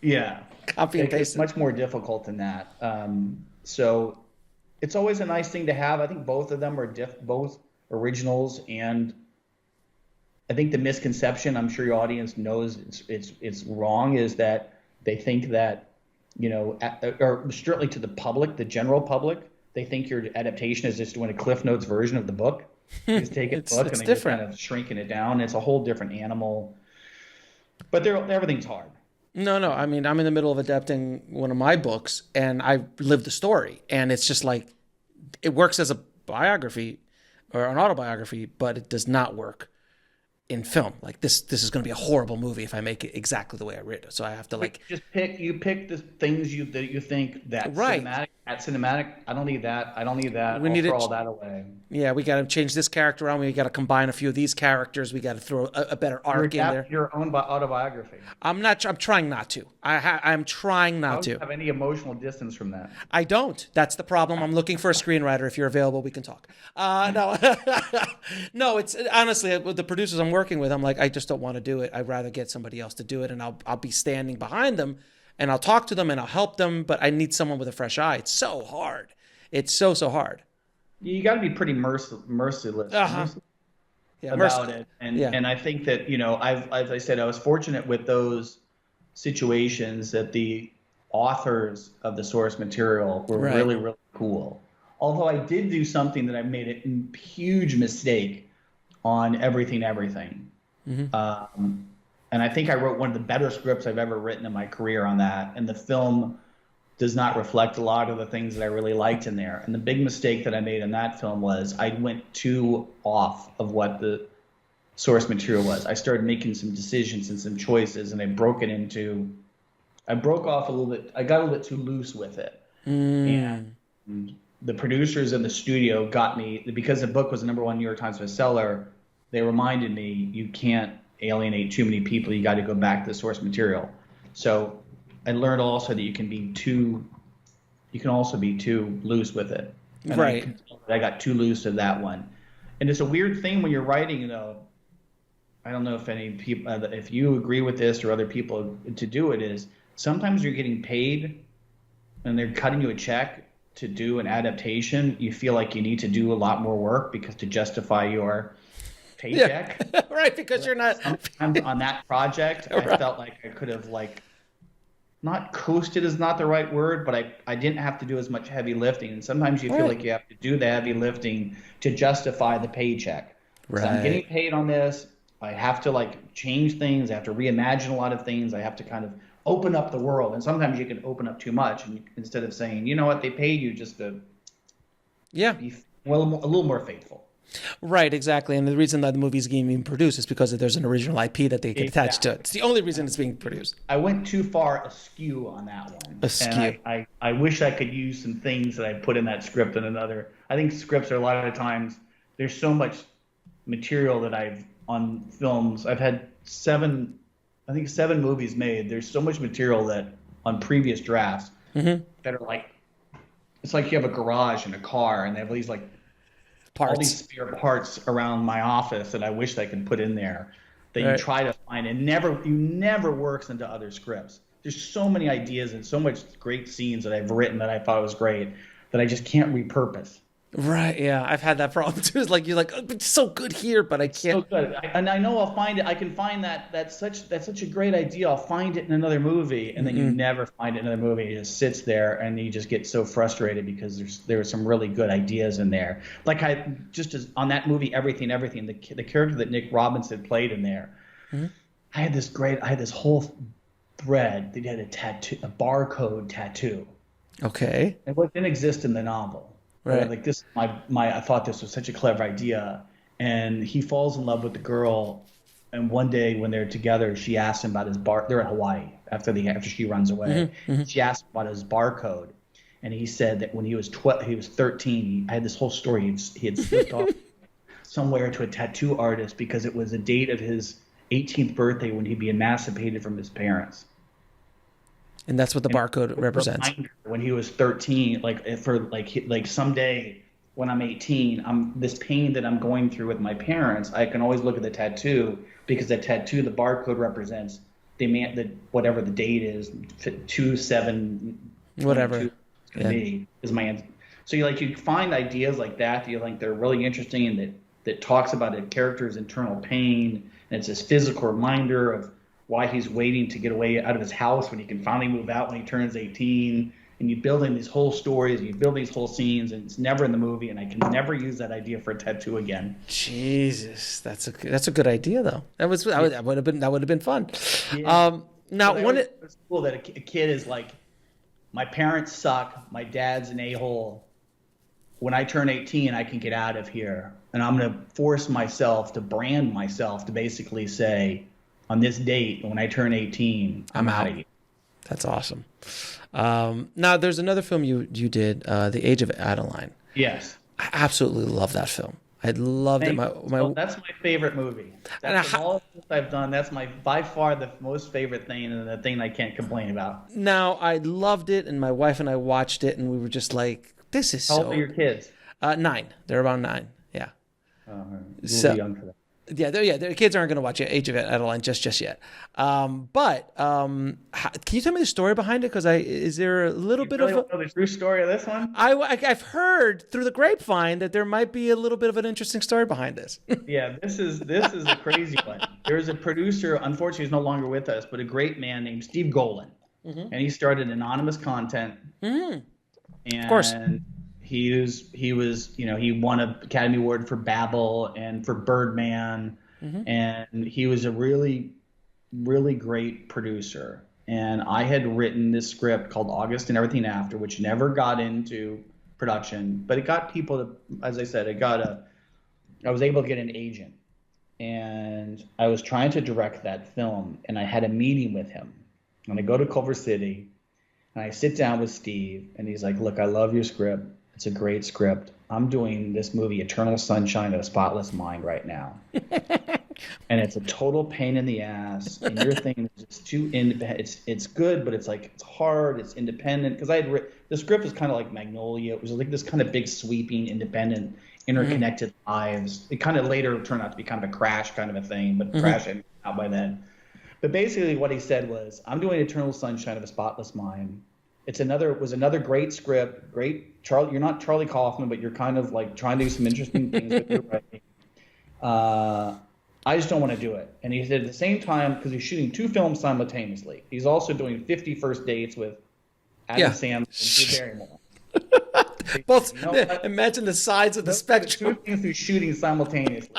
Yeah, copy and paste. It's much more difficult than that. So it's always a nice thing to have. I think both of them are both originals, and I think the misconception, I'm sure your audience knows it's wrong, is that they think that, you know, or certainly to the public, the general public, they think your adaptation is just doing a Cliff Notes version of the book. You just take a book and just kind of shrinking it down. It's a whole different animal. But everything's hard. No. I mean, I'm in the middle of adapting one of my books, and I live the story, and it's just like, it works as a biography or an autobiography, but it does not work in film. Like, this is going to be a horrible movie if I make it exactly the way I wrote it. So I have to, like, just pick the things that you think that's cinematic. That's cinematic. I don't need that. I don't need that. I'll throw all that away. Yeah, we got to change this character around. We got to combine a few of these characters. We got to throw a better arc in there. Your own autobiography. I'm trying not to. I'm trying not to. I don't have any emotional distance from that. I don't. That's the problem. I'm looking for a screenwriter. If you're available, we can talk. No, no. It's honestly, with the producers I'm working with, I'm like, I just don't want to do it. I'd rather get somebody else to do it, and I'll be standing behind them, and I'll talk to them and I'll help them. But I need someone with a fresh eye. It's so hard. It's so hard. You got to be pretty merciless. Yeah, about it. And I think that, you know, as I said, I was fortunate with those situations that the authors of the source material were really, really cool. Although I did do something that I made a huge mistake on Everything. And I think I wrote one of the better scripts I've ever written in my career on that. And the film does not reflect a lot of the things that I really liked in there. And the big mistake that I made in that film was I went too off of what the source material was. I started making some decisions and some choices, and I broke off a little bit. I got a little bit too loose with it. And the producers in the studio got me, because the book was the #1 New York Times bestseller. They reminded me, you can't alienate too many people. You got to go back to the source material. So I learned also that you can also be too loose with it. And right. I got too loose of that one. And it's a weird thing when you're writing, though. I don't know if any people, if you agree with this or other people to do it, is sometimes you're getting paid and they're cutting you a check to do an adaptation. You feel like you need to do a lot more work because to justify your paycheck. Yeah. Right, because you're not. Sometimes on that project, right. I felt like I could have not coasted is not the right word, but I didn't have to do as much heavy lifting. And sometimes you feel like you have to do the heavy lifting to justify the paycheck. Right. So I'm getting paid on this. I have to change things. I have to reimagine a lot of things. I have to kind of open up the world. And sometimes you can open up too much, and instead of saying, you know what, they paid you just to be a little more faithful. Right, exactly. And the reason that the movie is being produced is because there's an original IP that they can attach to it. It's the only reason it's being produced. I went too far askew on that one. Askew. And I wish I could use some things that I put in that script in another. I think scripts are a lot of times, there's so much material that I've on films. I've had 7 movies made. There's so much material that on previous drafts that are it's like you have a garage in a car and they have these parts. All these spare parts around my office that I wish I could put in there that you try to find and never works into other scripts. There's so many ideas and so much great scenes that I've written that I thought was great that I just can't repurpose. Right, yeah, I've had that problem too. It's you're oh, it's so good here, but I can't. So good, and I know I'll find it. I can find that's such a great idea. I'll find it in another movie, and then you never find it in another movie. It just sits there, and you just get so frustrated because there were some really good ideas in there. On that movie, Everything, the character that Nick Robinson played in there. I had this whole thread that had a barcode tattoo. Okay. And what didn't exist in the novel. Right. I thought this was such a clever idea. And he falls in love with the girl. And one day when they're together, she asks him about his they're in Hawaii after she runs away. She asks him about his barcode. And he said that when he was 13, I had this whole story. He had slipped off somewhere to a tattoo artist because it was the date of his 18th birthday when he'd be emancipated from his parents. And that's what the barcode represents. When he was 13, someday when I'm 18, this pain that I'm going through with my parents, I can always look at the tattoo because the tattoo, the barcode represents whatever the date is, 2/7, whatever is my answer. So you find ideas like that you think they're really interesting and that talks about a character's internal pain, and it's this physical reminder of why he's waiting to get away out of his house when he can finally move out when he turns 18. And you build in these whole stories, and you build these whole scenes, and it's never in the movie, and I can never use that idea for a tattoo again. Jesus, that's a good idea though. That would have been fun. Yeah. It's cool that a kid is my parents suck, my dad's an a-hole. When I turn 18, I can get out of here, and I'm going to force myself to brand myself to basically say, on this date, when I turn 18, I'm out of here. That's awesome. Now, there's another film you did, The Age of Adeline. Yes. I absolutely love that film. I loved it. That's my favorite movie. That's all of this I've done. That's by far the most favorite thing and the thing I can't complain about. Now, I loved it, and my wife and I watched it, and we were just like, this is How old are your kids? 9. They're about 9, yeah. You'll be young for that. Yeah, their kids aren't going to watch Age of Adeline just yet. But can you tell me the story behind it? Because is there a little bit of know the true story of this one? I've heard through the grapevine that there might be a little bit of an interesting story behind this. Yeah, this is a crazy one. There's a producer, unfortunately, he's no longer with us, but a great man named Steve Golan, and he started Anonymous Content. And of course. He won an Academy Award for Babel and for Birdman, and he was a really, really great producer. And I had written this script called August and Everything After, which never got into production, but it got people to, as I said, I was able to get an agent. and I was trying to direct that film, and I had a meeting with him. And I go to Culver City, and I sit down with Steve, and he's like, look, I love your script. It's a great script. I'm doing this movie, Eternal Sunshine of a Spotless Mind, right now. And it's a total pain in the ass. And your thing is just too independent. It's good, but it's like, it's hard. It's independent. Because the script was kind of like Magnolia. It was like this kind of big, sweeping, independent, interconnected lives. It kind of later turned out to be kind of a Crash kind of a thing, but Crash hadn't out by then. But basically what he said was, I'm doing Eternal Sunshine of a Spotless Mind. It was another great script, great Charlie. You're not Charlie Kaufman, but you're kind of like trying to do some interesting things with your writing. I just don't want to do it. And he said at the same time, because he's shooting 2 films simultaneously, he's also doing 50 First Dates with Adam Sandler and Drew Barrymore. Both, imagine the sides of the spectrum. 2 things he's shooting simultaneously.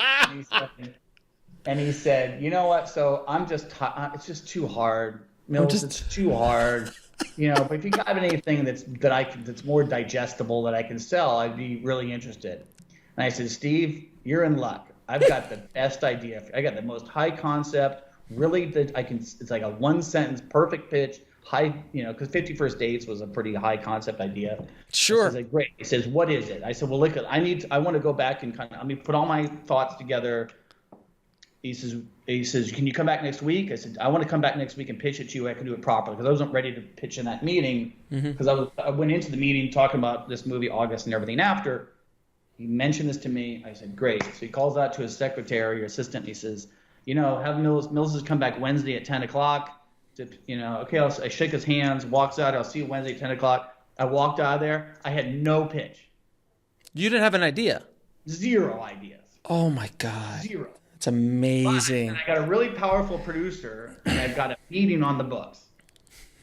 And he said, you know what? So I'm just, it's just too hard. Mills, it's too hard. But if you got anything that's more digestible that I can sell, I'd be really interested. And I said, Steve, you're in luck. I've got the best idea. I got the most high concept, really that I can. It's like a 1-sentence, perfect pitch, high. Because 50 First Dates was a pretty high concept idea. Sure. He's like, great. He says, what is it? I said, well, look, I want to go back and put all my thoughts together. He says, can you come back next week? I said, I want to come back next week and pitch it to you. I can do it properly, because I wasn't ready to pitch in that meeting, because I went into the meeting talking about this movie, August, and everything after. He mentioned this to me. I said, great. So he calls out to his secretary or assistant. And he says, have Mills has come back Wednesday at 10 o'clock. Okay, I shake his hands, walks out. I'll see you Wednesday at 10 o'clock. I walked out of there. I had no pitch. You didn't have an idea? 0 ideas. Oh, my God. 0. It's amazing. And I got a really powerful producer, and I've got a meeting on the books.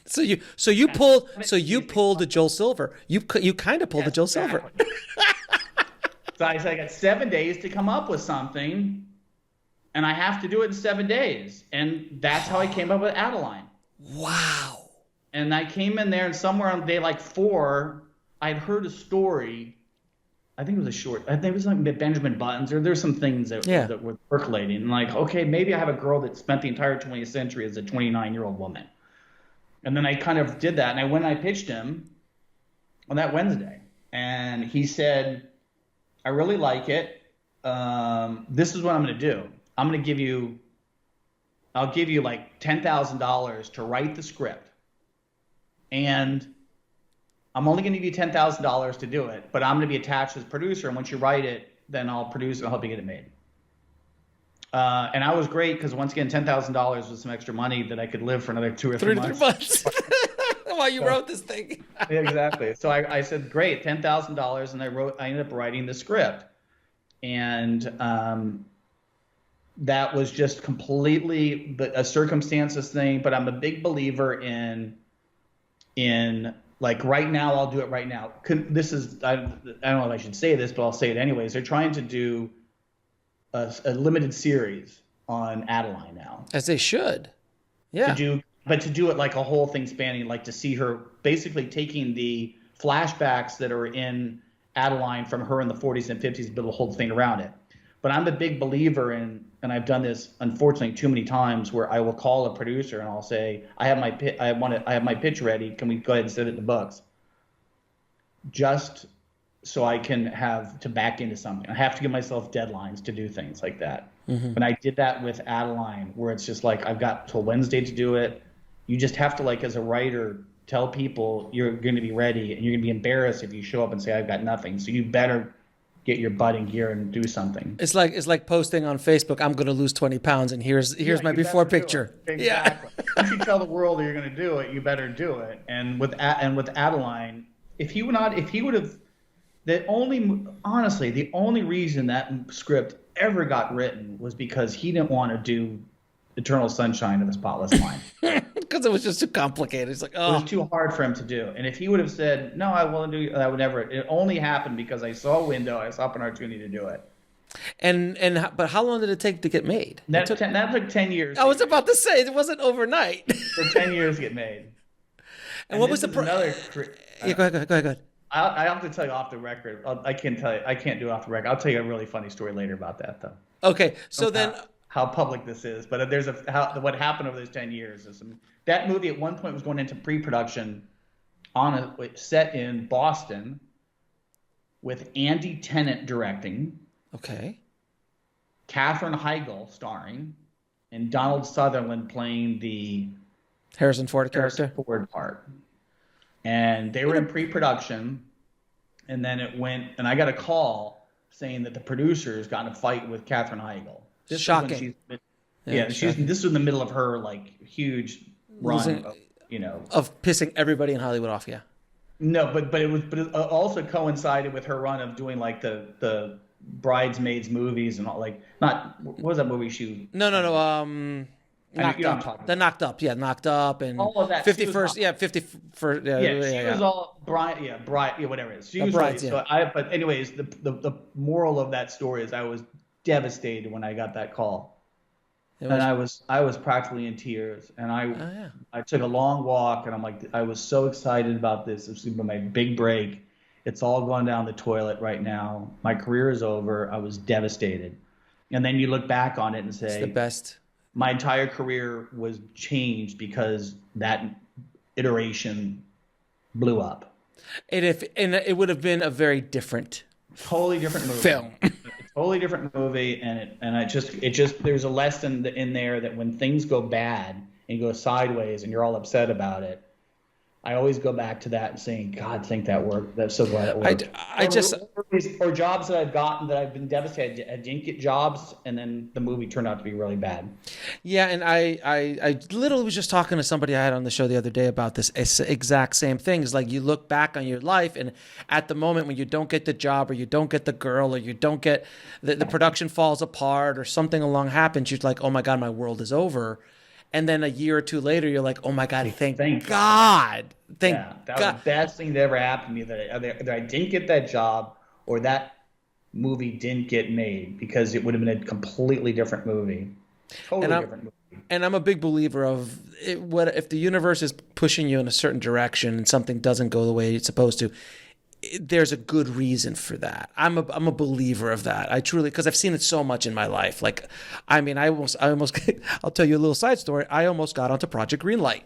So you pulled a Joel Silver. You kind of pulled a Joel Silver. So I said, I got 7 days to come up with something, and I have to do it in 7 days. And that's how I came up with Adeline. Wow. And I came in there, and somewhere on day like 4, I'd heard a story. I think it was a short. I think it was like Benjamin Buttons, or there's some things that were percolating. And like, okay, maybe I have a girl that spent the entire 20th century as a 29-year-old woman. And then I kind of did that, and I went and I pitched him on that Wednesday. And he said, I really like it. This is what I'm going to do. I'll give you like $10,000 to write the script. And I'm only going to give you $10,000 to do it, but I'm going to be attached as producer. And once you write it, then I'll produce it and help you get it made. And I was great, because once again, $10,000 was some extra money that I could live for another 2 or 3 months. While you wrote this thing. Yeah, exactly. So I said, great, $10,000, and I ended up writing the script. And that was just completely a circumstances thing. But I'm a big believer in like, right now, I'll do it right now. I don't know if I should say this, but I'll say it anyways. They're trying to do a limited series on Adeline now. As they should. Yeah. To do it like a whole thing spanning, like to see her basically taking the flashbacks that are in Adeline from her in the 40s and 50s, build a whole thing around it. But I'm a big believer in, and I've done this unfortunately too many times, where I will call a producer and I'll say, I have my pitch ready. Can we go ahead and set it in the books? Just so I can have to back into something. I have to give myself deadlines to do things like that. And I did that with Adeline, where it's just like, I've got till Wednesday to do it. You just have to, like, as a writer, tell people you're going to be ready, and you're going to be embarrassed if you show up and say, I've got nothing. So you better get your butt in gear and do something. It's like posting on Facebook, I'm going to lose 20 pounds, and here's my before picture. Exactly. Yeah. Once you tell the world that you're going to do it, you better do it. And with Adeline, the only reason that script ever got written was because he didn't want to do Eternal Sunshine of a Spotless Mind. Because it was just too complicated. It's like, It was too hard for him to do. And if he would have said, no, I won't do it, I would never. It only happened because I saw a window, I saw an opportunity to do it. But how long did it take to get made? That took 10 years. I was about to say, it wasn't overnight. For 10 years to get made. And what was the go ahead. I have to tell you off the record. I can't do it off the record. I'll tell you a really funny story later about that, though. Okay, so then how public this is, but there's what happened over those 10 years. That movie at one point was going into pre-production on a set in Boston with Andy Tennant directing. Okay. Katherine Heigl starring, and Donald Sutherland playing the Harrison Ford character. Harrison Ford part. And they were in pre-production, and then it went, and I got a call saying that the producers got in a fight with Katherine Heigl. Shocking. This was in the middle of her like huge run, of pissing everybody in Hollywood off. Yeah. No, but it also coincided with her run of doing like the Bridesmaids movies and all, like, not, what was that movie she? No. Knocked Up. The Knocked Up, yeah, Knocked Up, and all of that. 51st, yeah, 51st, yeah, she was all Bride, whatever it is. She was Brides, right. So but anyways, the moral of that story is I was devastated when I got that call, and I was practically in tears, and I took a long walk, and I'm like, I was so excited about this. This was my big break. It's all going down the toilet right now. My career is over. I was devastated. And then you look back on it and say, it's the best. My entire career was changed because that iteration blew up. And it would have been a very different, totally different movie. Film. Totally different movie, and it just there's a lesson in there that when things go bad and go sideways and you're all upset about it, I always go back to that and saying, God, think that worked. That's so glad it worked. Or jobs that I've gotten that I've been devastated. I didn't get jobs, and then the movie turned out to be really bad. Yeah, and I literally was just talking to somebody I had on the show the other day about this exact same thing. It's like you look back on your life, and at the moment when you don't get the job, or you don't get the girl, or you don't get the production falls apart, or something along happens, you're like, oh my God, my world is over. And then a year or two later, you're like, oh my God, thank God. That was the best thing that ever happened to me, that I didn't get that job or that movie didn't get made, because it would have been a completely different movie. Different movie. And I'm a big believer of if the universe is pushing you in a certain direction and something doesn't go the way it's supposed to, there's a good reason for that. I'm a believer of that. I truly, because I've seen it so much in my life. Like, I mean, I almost I'll tell you a little side story. I almost got onto Project Greenlight,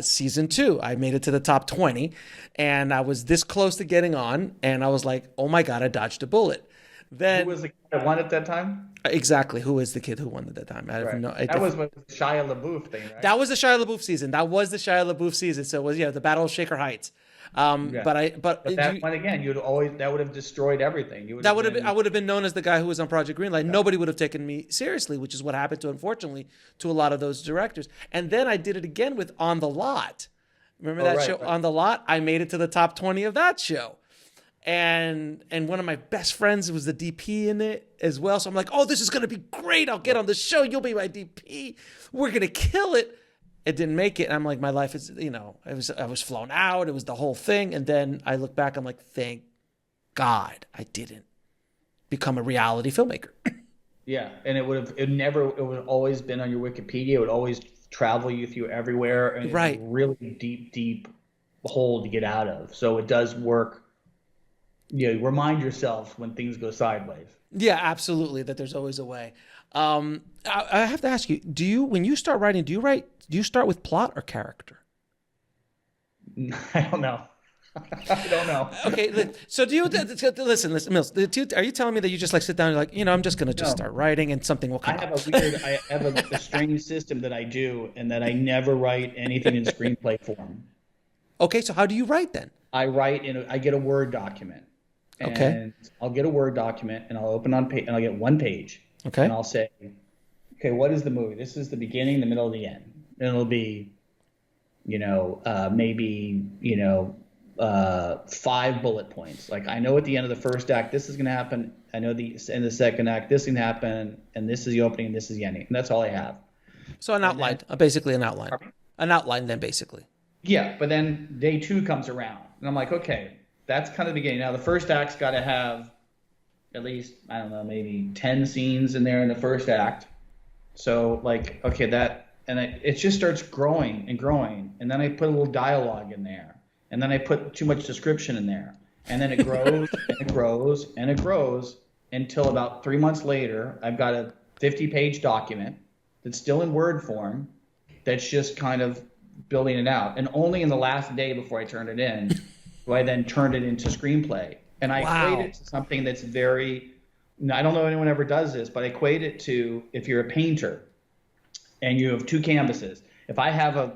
season 2. I made it to the top 20, and I was this close to getting on, and I was like, oh my God, I dodged a bullet. Then who was the kid that won at that time? Exactly. Who is the kid who won at that time? I have no idea. That was the Shia LaBeouf thing, right? That was the Shia LaBeouf season. So it was the Battle of Shaker Heights. But that one again, that would have destroyed everything. I would have been known as the guy who was on Project Greenlight. Yeah. Nobody would have taken me seriously, which is what happened unfortunately to a lot of those directors. And then I did it again with On the Lot. Remember that show, On the Lot? I made it to the top 20 of that show. And one of my best friends was the DP in it as well. So I'm like, oh, this is going to be great. I'll get on the show. You'll be my DP. We're going to kill it. It didn't make it. And I'm like, my life is, I was flown out. It was the whole thing. And then I look back, I'm like, thank God I didn't become a reality filmmaker. Yeah. And it would have always been on your Wikipedia. It would always travel you through everywhere. And right. It's a really deep, deep hole to get out of. So it does work. Remind yourself when things go sideways. Yeah, absolutely. That there's always a way. I have to ask you, when you start writing, do you start with plot or character? I don't know. I don't know. Okay, so do you listen, Mills? Are you telling me that you just like sit down and you're like, I'm just going to start writing and something will come up? I have a strange system that I do, and that I never write anything in screenplay form. Okay, so how do you write then? I get a Word document. And I'll get a Word document, and I'll open on page, and I'll get one page. Okay. And I'll say, okay, what is the movie? This is the beginning, the middle, the end. And it'll be, maybe 5 bullet points. Like, I know at the end of the first act, this is going to happen. I know in the second act, this is going to happen. And this is the opening, and this is the ending. And that's all I have. So an outline, basically an outline. Pardon? An outline then, basically. Yeah, but then day 2 comes around. And I'm like, okay, that's kind of the beginning. Now, the first act's got to have at least, I don't know, maybe 10 scenes in there in the first act. So, like, okay, it just starts growing and growing. And then I put a little dialogue in there. And then I put too much description in there. And then it grows and it grows and it grows until about 3 months later, I've got a 50-page document that's still in Word form, that's just kind of building it out. And only in the last day before I turned it in do I then turn it into screenplay. And I equate it to something that's very, I don't know if anyone ever does this, but I equate it to if you're a painter and you have two canvases. If I have a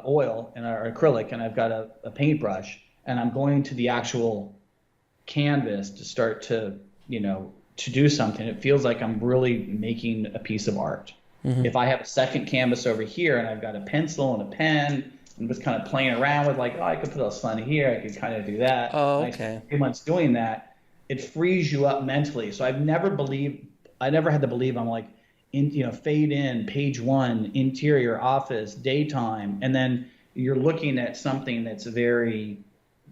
oil and or acrylic and I've got a paintbrush and I'm going to the actual canvas to start to, to do something, it feels like I'm really making a piece of art. Mm-hmm. If I have a second canvas over here and I've got a pencil and a pen, I'm just kind of playing around with I could put a sun here, I could kind of do that. Oh, okay. I spend 3 months doing that. It frees you up mentally. So I never had to believe I'm fade in, page 1, interior, office, daytime, and then you're looking at something that's very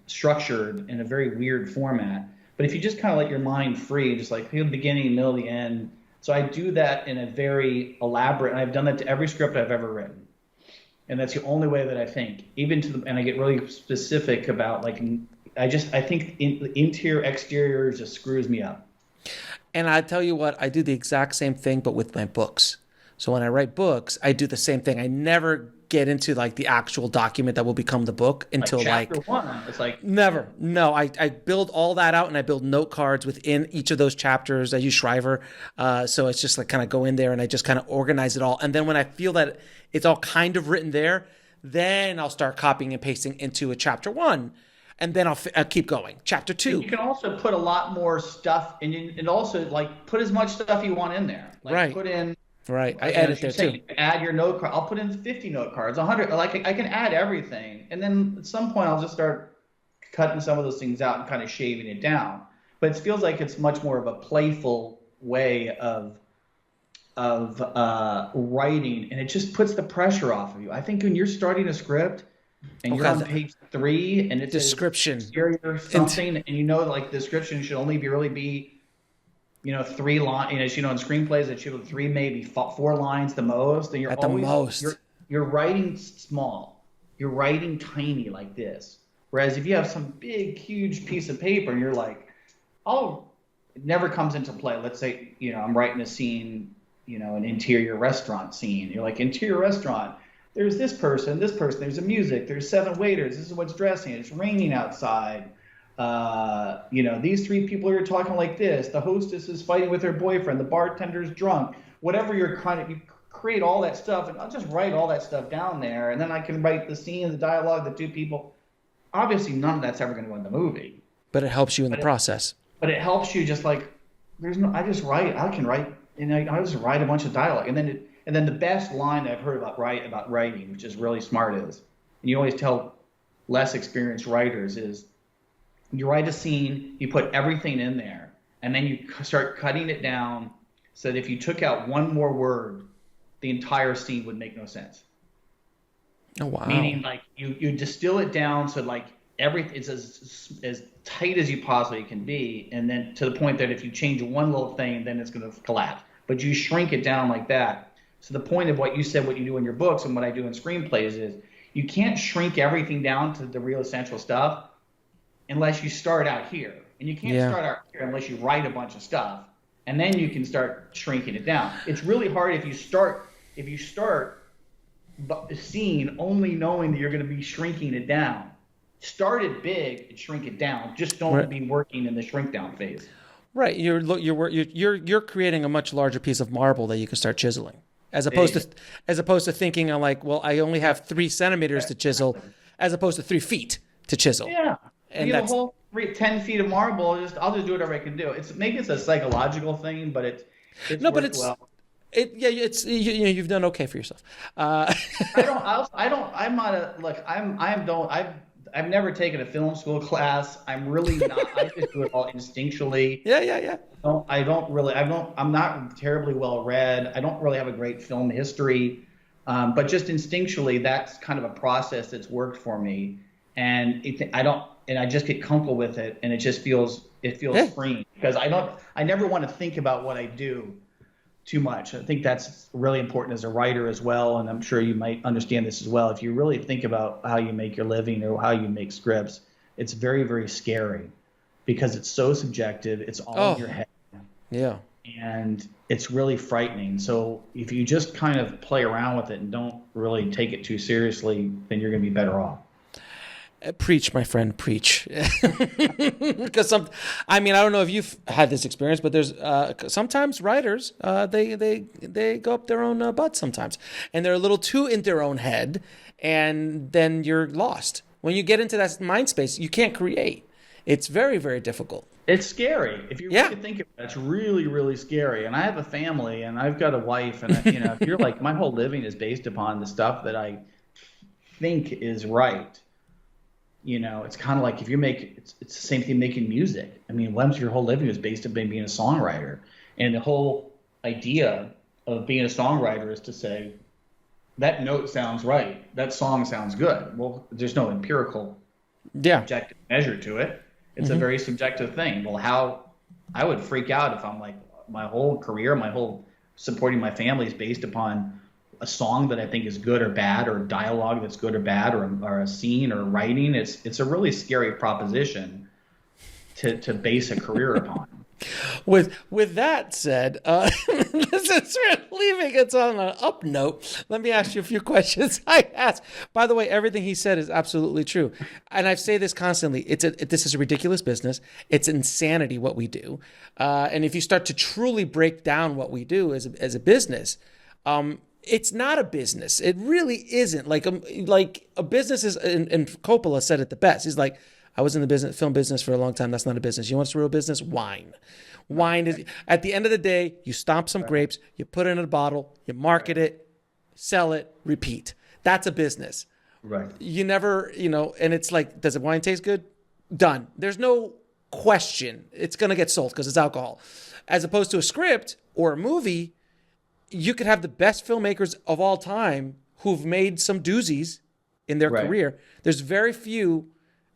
structured in a very weird format. But if you just kind of let your mind free, just the beginning, middle, the end. So I do that in a very elaborate, and I've done that to every script I've ever written. And that's the only way that I think, and I get really specific about I think interior, exterior just screws me up. And I tell you what, I do the exact same thing, but with my books. So when I write books, I do the same thing. I never get into the actual document that will become the book until chapter 1. It's never. No, I build all that out and I build note cards within each of those chapters. I use Shriver. So it's just kind of go in there and I just kind of organize it all. And then when I feel that it's all kind of written there, then I'll start copying and pasting into a chapter 1. And then I'll keep going. Chapter 2. You can also put a lot more stuff and also put as much stuff you want in there. Right. Put in. Right. I edit there too. Add your note card. I'll put in 50 note cards, 100. I can add everything. And then at some point I'll just start cutting some of those things out and kind of shaving it down. But it feels like it's much more of a playful way of writing, and it just puts the pressure off of you. I think when you're starting a script and you're on page 3 and it's description or something, and the description should only be 3 lines. In screenplays that should be 3, maybe 4 lines the most. And you're writing small. You're writing tiny like this. Whereas if you have some big, huge piece of paper and you're it never comes into play. Let's say I'm writing a scene, an interior restaurant scene. You're interior restaurant. There's this person, there's a music, there's 7 waiters, this is what's dressing, it's raining outside. These 3 people are talking like this, the hostess is fighting with her boyfriend, the bartender's drunk, whatever you create all that stuff, and I'll just write all that stuff down there, and then I can write the scene, the dialogue, the 2 people. Obviously, none of that's ever going to go in the movie. But it helps you in the process. But it helps you I can write, and I just write a bunch of dialogue, and then the best line I've heard about writing, which is really smart, is, and you always tell less experienced writers, is you write a scene, you put everything in there, and then you start cutting it down so that if you took out one more word, the entire scene would make no sense. Oh, wow. Meaning, you distill it down so everything is as tight as you possibly can be, and then to the point that if you change one little thing, then it's going to collapse. But you shrink it down like that. So the point of what you said, what you do in your books and what I do in screenplays is you can't shrink everything down to the real essential stuff unless you start out here. And you can't start out here unless you write a bunch of stuff. And then you can start shrinking it down. It's really hard if you start the scene only knowing that you're going to be shrinking it down. Start it big and shrink it down. Just don't be working in the shrink down phase. Right. You're creating a much larger piece of marble that you can start chiseling. As opposed to thinking I only have 3 centimeters to chisel, as opposed to 3 feet to chisel. Yeah, and that's a whole 10 feet of marble. I'll just do whatever I can do. Maybe it's a psychological thing, but it's well. You've done okay for yourself. I've never taken a film school class. I'm really not. I just do it all instinctually. Yeah. I'm not terribly well read. I don't really have a great film history, but just instinctually, that's kind of a process that's worked for me. And I just get comfortable with it, and it just feels freeing because I never want to think about what I do too much. I think that's really important as a writer as well, and I'm sure you might understand this as well. If you really think about how you make your living or how you make scripts, it's very, very scary because it's so subjective. It's all in your head. Yeah. and it's really frightening. So if you just kind of play around with it and don't really take it too seriously, then you're going to be better off. Preach, my friend, preach. Because I don't know if you've had this experience, but there's sometimes writers they go up their own butt sometimes, and they're a little too in their own head, and then you're lost. When you get into that mind space, you can't create. It's very, very difficult. It's scary. If you really think about it, it's really, really scary. And I have a family, and I've got a wife, and if you're like, my whole living is based upon the stuff that I think is right. It's kind of like if it's the same thing making music. I mean, once your whole living is based on being a songwriter, and the whole idea of being a songwriter is to say, that note sounds right, that song sounds good. Well, there's no empirical objective measure to it. It's a very subjective thing. Well, how I would freak out if I'm like, my whole career, my whole supporting my family is based upon a song that I think is good or bad, or dialogue that's good or bad, or a scene or writing. It's a really scary proposition to base a career upon. With that said, since we're leaving it on an up note, let me ask you a few questions I asked. By the way, everything he said is absolutely true. And I say this constantly. This is a ridiculous business. It's insanity what we do. And if you start to truly break down what we do as a business, it's not a business. It really isn't. Like a business is, and Coppola said it the best. He's like, I was in the film business for a long time. That's not a business. You want a real business? Wine. Wine is, at the end of the day, you stomp some grapes, you put it in a bottle, you market it, sell it, repeat. That's a business. Right. You never, and it's like, does the wine taste good? Done. There's no question. It's going to get sold because it's alcohol. As opposed to a script or a movie, you could have the best filmmakers of all time who've made some doozies in their career. There's very few.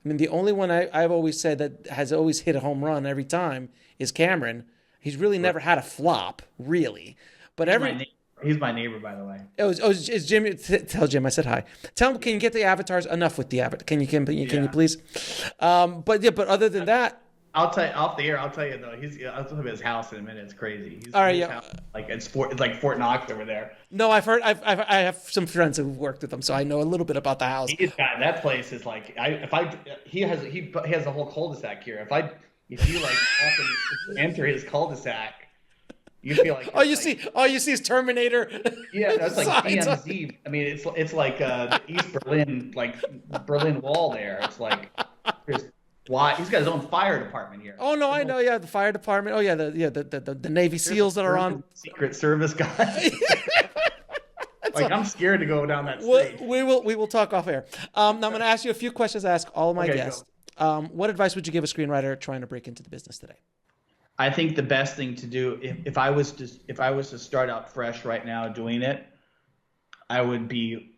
The only one I've always said that has always hit a home run every time is Cameron. He's really never had a flop, really. But he's my neighbor, by the way. Is Jim? Tell Jim I said hi. Tell him, can you get the avatars? Enough with the avatar. Can you please? But other than that, I'll tell you off the air. I'll tell you though. I'll tell you about his house in a minute. It's crazy. All right, house, it's like Fort Knox over there. No, I've heard. I have some friends who've worked with him, so I know a little bit about the house. That place is like he has a whole cul-de-sac here. If you like enter his cul-de-sac, you feel like all you see is Terminator. Yeah, that's like DMZ. I mean, it's like the East Berlin Berlin Wall there. It's like there's. Why he's got his own fire department here. Oh no, I know. Yeah, the fire department. Oh yeah, the Navy SEAls that are on. Secret Service guys. I'm scared to go down that street. We will talk off air. Now I'm going to ask you a few questions. I ask all of my guests. What advice would you give a screenwriter trying to break into the business today? I think the best thing to do, if I was to start out fresh right now doing it, I would be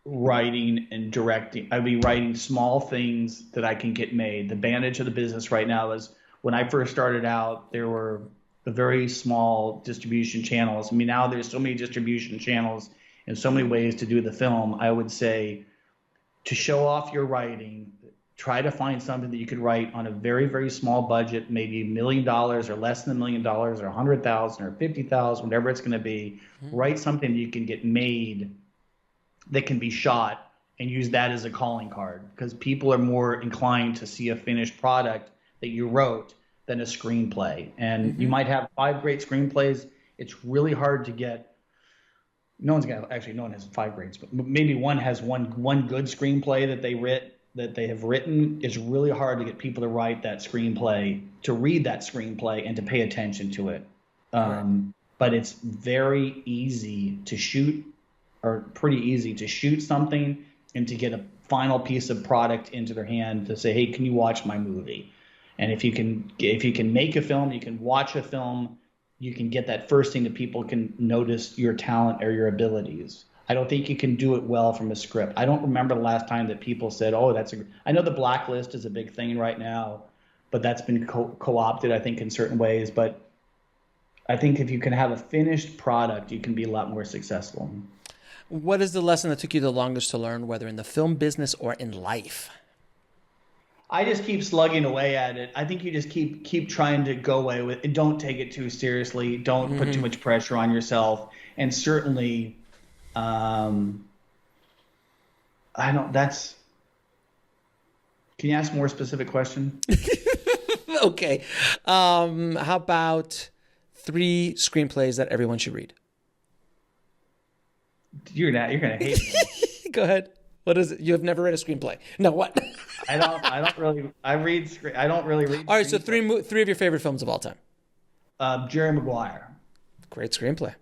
writing and directing. I'd be writing small things that I can get made. The advantage of the business right now is when I first started out, there were very small distribution channels. I mean, now there's so many distribution channels and so many ways to do the film. I would say to show off your writing, try to find something that you could write on a very, very small budget, maybe $1 million or less than $1 million or 100,000 or 50,000, whatever it's going to be. Write something you can get made that can be shot and use that as a calling card, because people are more inclined to see a finished product that you wrote than a screenplay. And you might have 5 great screenplays. It's really hard to get. No one has 5 greats, but maybe one has one good screenplay that they have written. It's really hard to get people to write that screenplay, to read that screenplay, and to pay attention to it. But it's very easy to shoot, or pretty easy to shoot something and to get a final piece of product into their hand to say, hey, can you watch my movie? And if you can make a film, you can watch a film, you can get that first thing that people can notice your talent or your abilities. I don't think you can do it well from a script. I don't remember the last time that people said, oh, I know the blacklist is a big thing right now, but that's been co-opted, I think, in certain ways. But I think if you can have a finished product, you can be a lot more successful. What is the lesson that took you the longest to learn, whether in the film business or in life? I just keep slugging away at it. I think you just keep trying to go away with it. Don't take it too seriously. Don't put too much pressure on yourself. And certainly, I don't. That's. Can you ask a more specific question? Okay. How about 3 screenplays that everyone should read? You're gonna hate me. Go ahead. What is it? You have never read a screenplay? No, what? I don't really read. All right, so three of your favorite films of all time. Jerry Maguire. Great screenplay.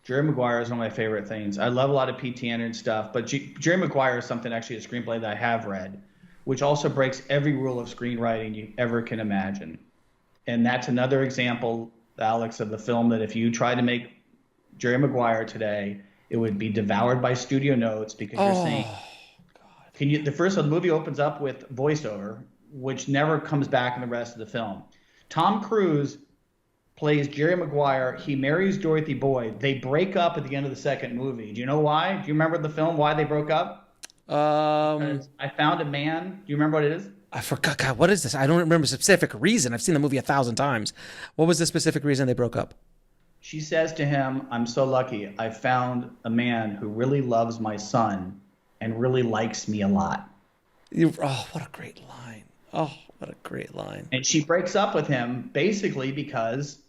Jerry Maguire is one of my favorite things. I love a lot of P.T. Anderson stuff, but Jerry Maguire is something, actually, a screenplay that I have read, which also breaks every rule of screenwriting you ever can imagine. And that's another example, Alex, of the film that if you tried to make Jerry Maguire today, it would be devoured by studio notes, because you're saying, the movie opens up with voiceover, which never comes back in the rest of the film. Tom Cruise plays Jerry Maguire. He marries Dorothy Boyd. They break up at the end of the second movie. Do you know why? Do you remember the film, why they broke up? I Found a Man. Do you remember what it is? I forgot. God, what is this? I don't remember a specific reason. I've seen the movie 1,000 times. What was the specific reason they broke up? She says to him, "I'm so lucky. I found a man who really loves my son and really likes me a lot." Oh, what a great line. Oh, what a great line. And she breaks up with him basically because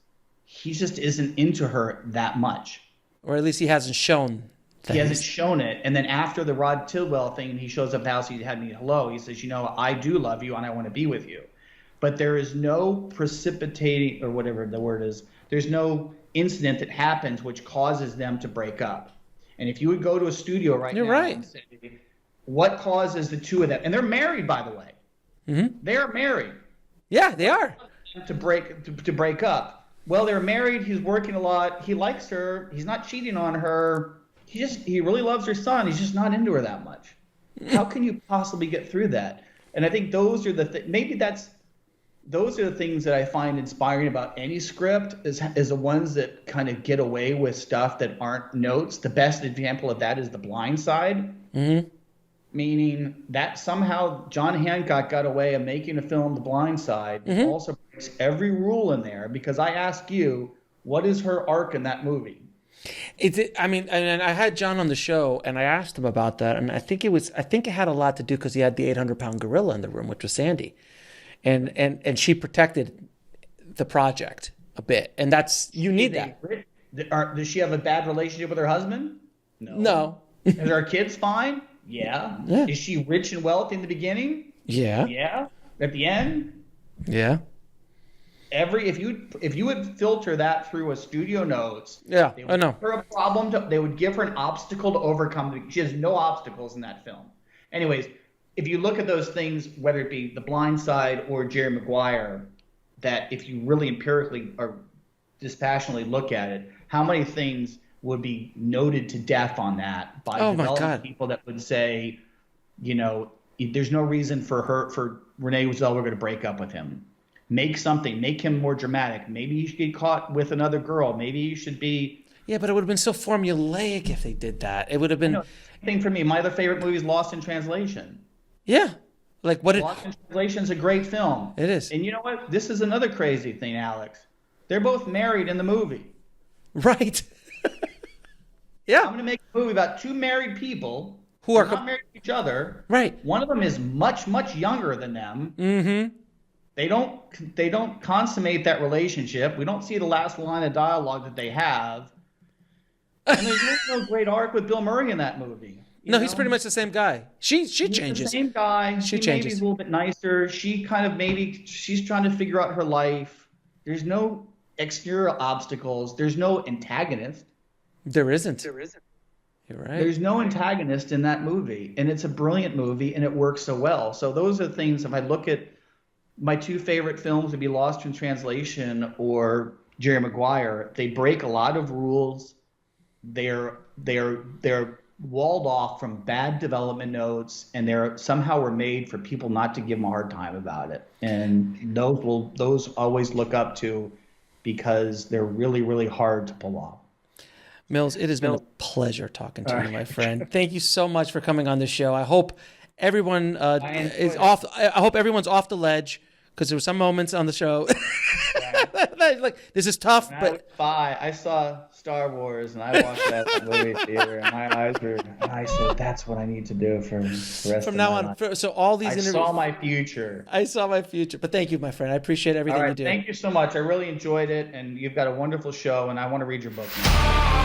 he just isn't into her that much. Or at least he hasn't shown that. He hasn't shown it. And then after the Rod Tidwell thing, he shows up at the house, he had me hello. He says, I do love you and I want to be with you. But there is no precipitating, or whatever the word is, there's no incident that happens which causes them to break up. And if you would go to a studio now and say, what causes the two of them? And they're married, by the way. Mm-hmm. They're married. Yeah, they are. To break up. Well, they're married. He's working a lot. He likes her. He's not cheating on her. He really loves her son. He's just not into her that much. How can you possibly get through that? And I think those are those are the things that I find inspiring about any script is the ones that kind of get away with stuff that aren't notes. The best example of that is The Blind Side. Mm-hmm. Meaning that somehow John Hancock got away of making a film, The Blind Side, that also breaks every rule in there, because I ask you, what is her arc in that movie? And I had John on the show, and I asked him about that, and I think it had a lot to do because he had the 800-pound gorilla in the room, which was Sandy, and she protected the project a bit, and you need that. Does she have a bad relationship with her husband? No. Is our kids fine? Yeah. Is she rich and wealthy in the beginning? Yeah. Yeah. At the end? Yeah. If you would filter that through a studio notes, I know. Give her a problem they would give her an obstacle to overcome. She has no obstacles in that film. Anyways, if you look at those things, whether it be The Blind Side or Jerry Maguire, that if you really empirically or dispassionately look at it, how many things would be noted to death on that by development people that would say, there's no reason for Renee Zellweger to break up with him. Make him more dramatic. Maybe he should get caught with another girl. Maybe he should be. Yeah, but it would have been so formulaic if they did that. It would have been. Thing for me, my other favorite movie is Lost in Translation. Yeah. Lost in Translation is a great film. It is. And you know what? This is another crazy thing, Alex. They're both married in the movie. Right. Yeah. I'm going to make a movie about two married people who are not married to each other. Right. One of them is much, much younger than them. Mm-hmm. They don't consummate that relationship. We don't see the last line of dialogue that they have. And there's no great arc with Bill Murray in that movie. He's pretty much the same guy. She changes. The same guy. She changes. Maybe he's a little bit nicer. She kind of she's trying to figure out her life. There's no exterior obstacles. There's no antagonist. There isn't. You're right. There's no antagonist in that movie, and it's a brilliant movie, and it works so well. So those are the things. If I look at my two favorite films, would be Lost in Translation or Jerry Maguire. They break a lot of rules. They're walled off from bad development notes, and they're somehow were made for people not to give them a hard time about it. And those always look up to, because they're really, really hard to pull off. Mills, it has been a pleasure talking to you, my friend. Thank you so much for coming on the show. I hope everyone is off. I hope everyone's off the ledge, because there were some moments on the show like, this is tough. I saw Star Wars and I watched that in the movie theater, and my eyes were. And I said, "That's what I need to do for the rest from now on." So all these interviews. I saw my future. But thank you, my friend. I appreciate everything you do. Thank you so much. I really enjoyed it, and you've got a wonderful show, and I want to read your book now.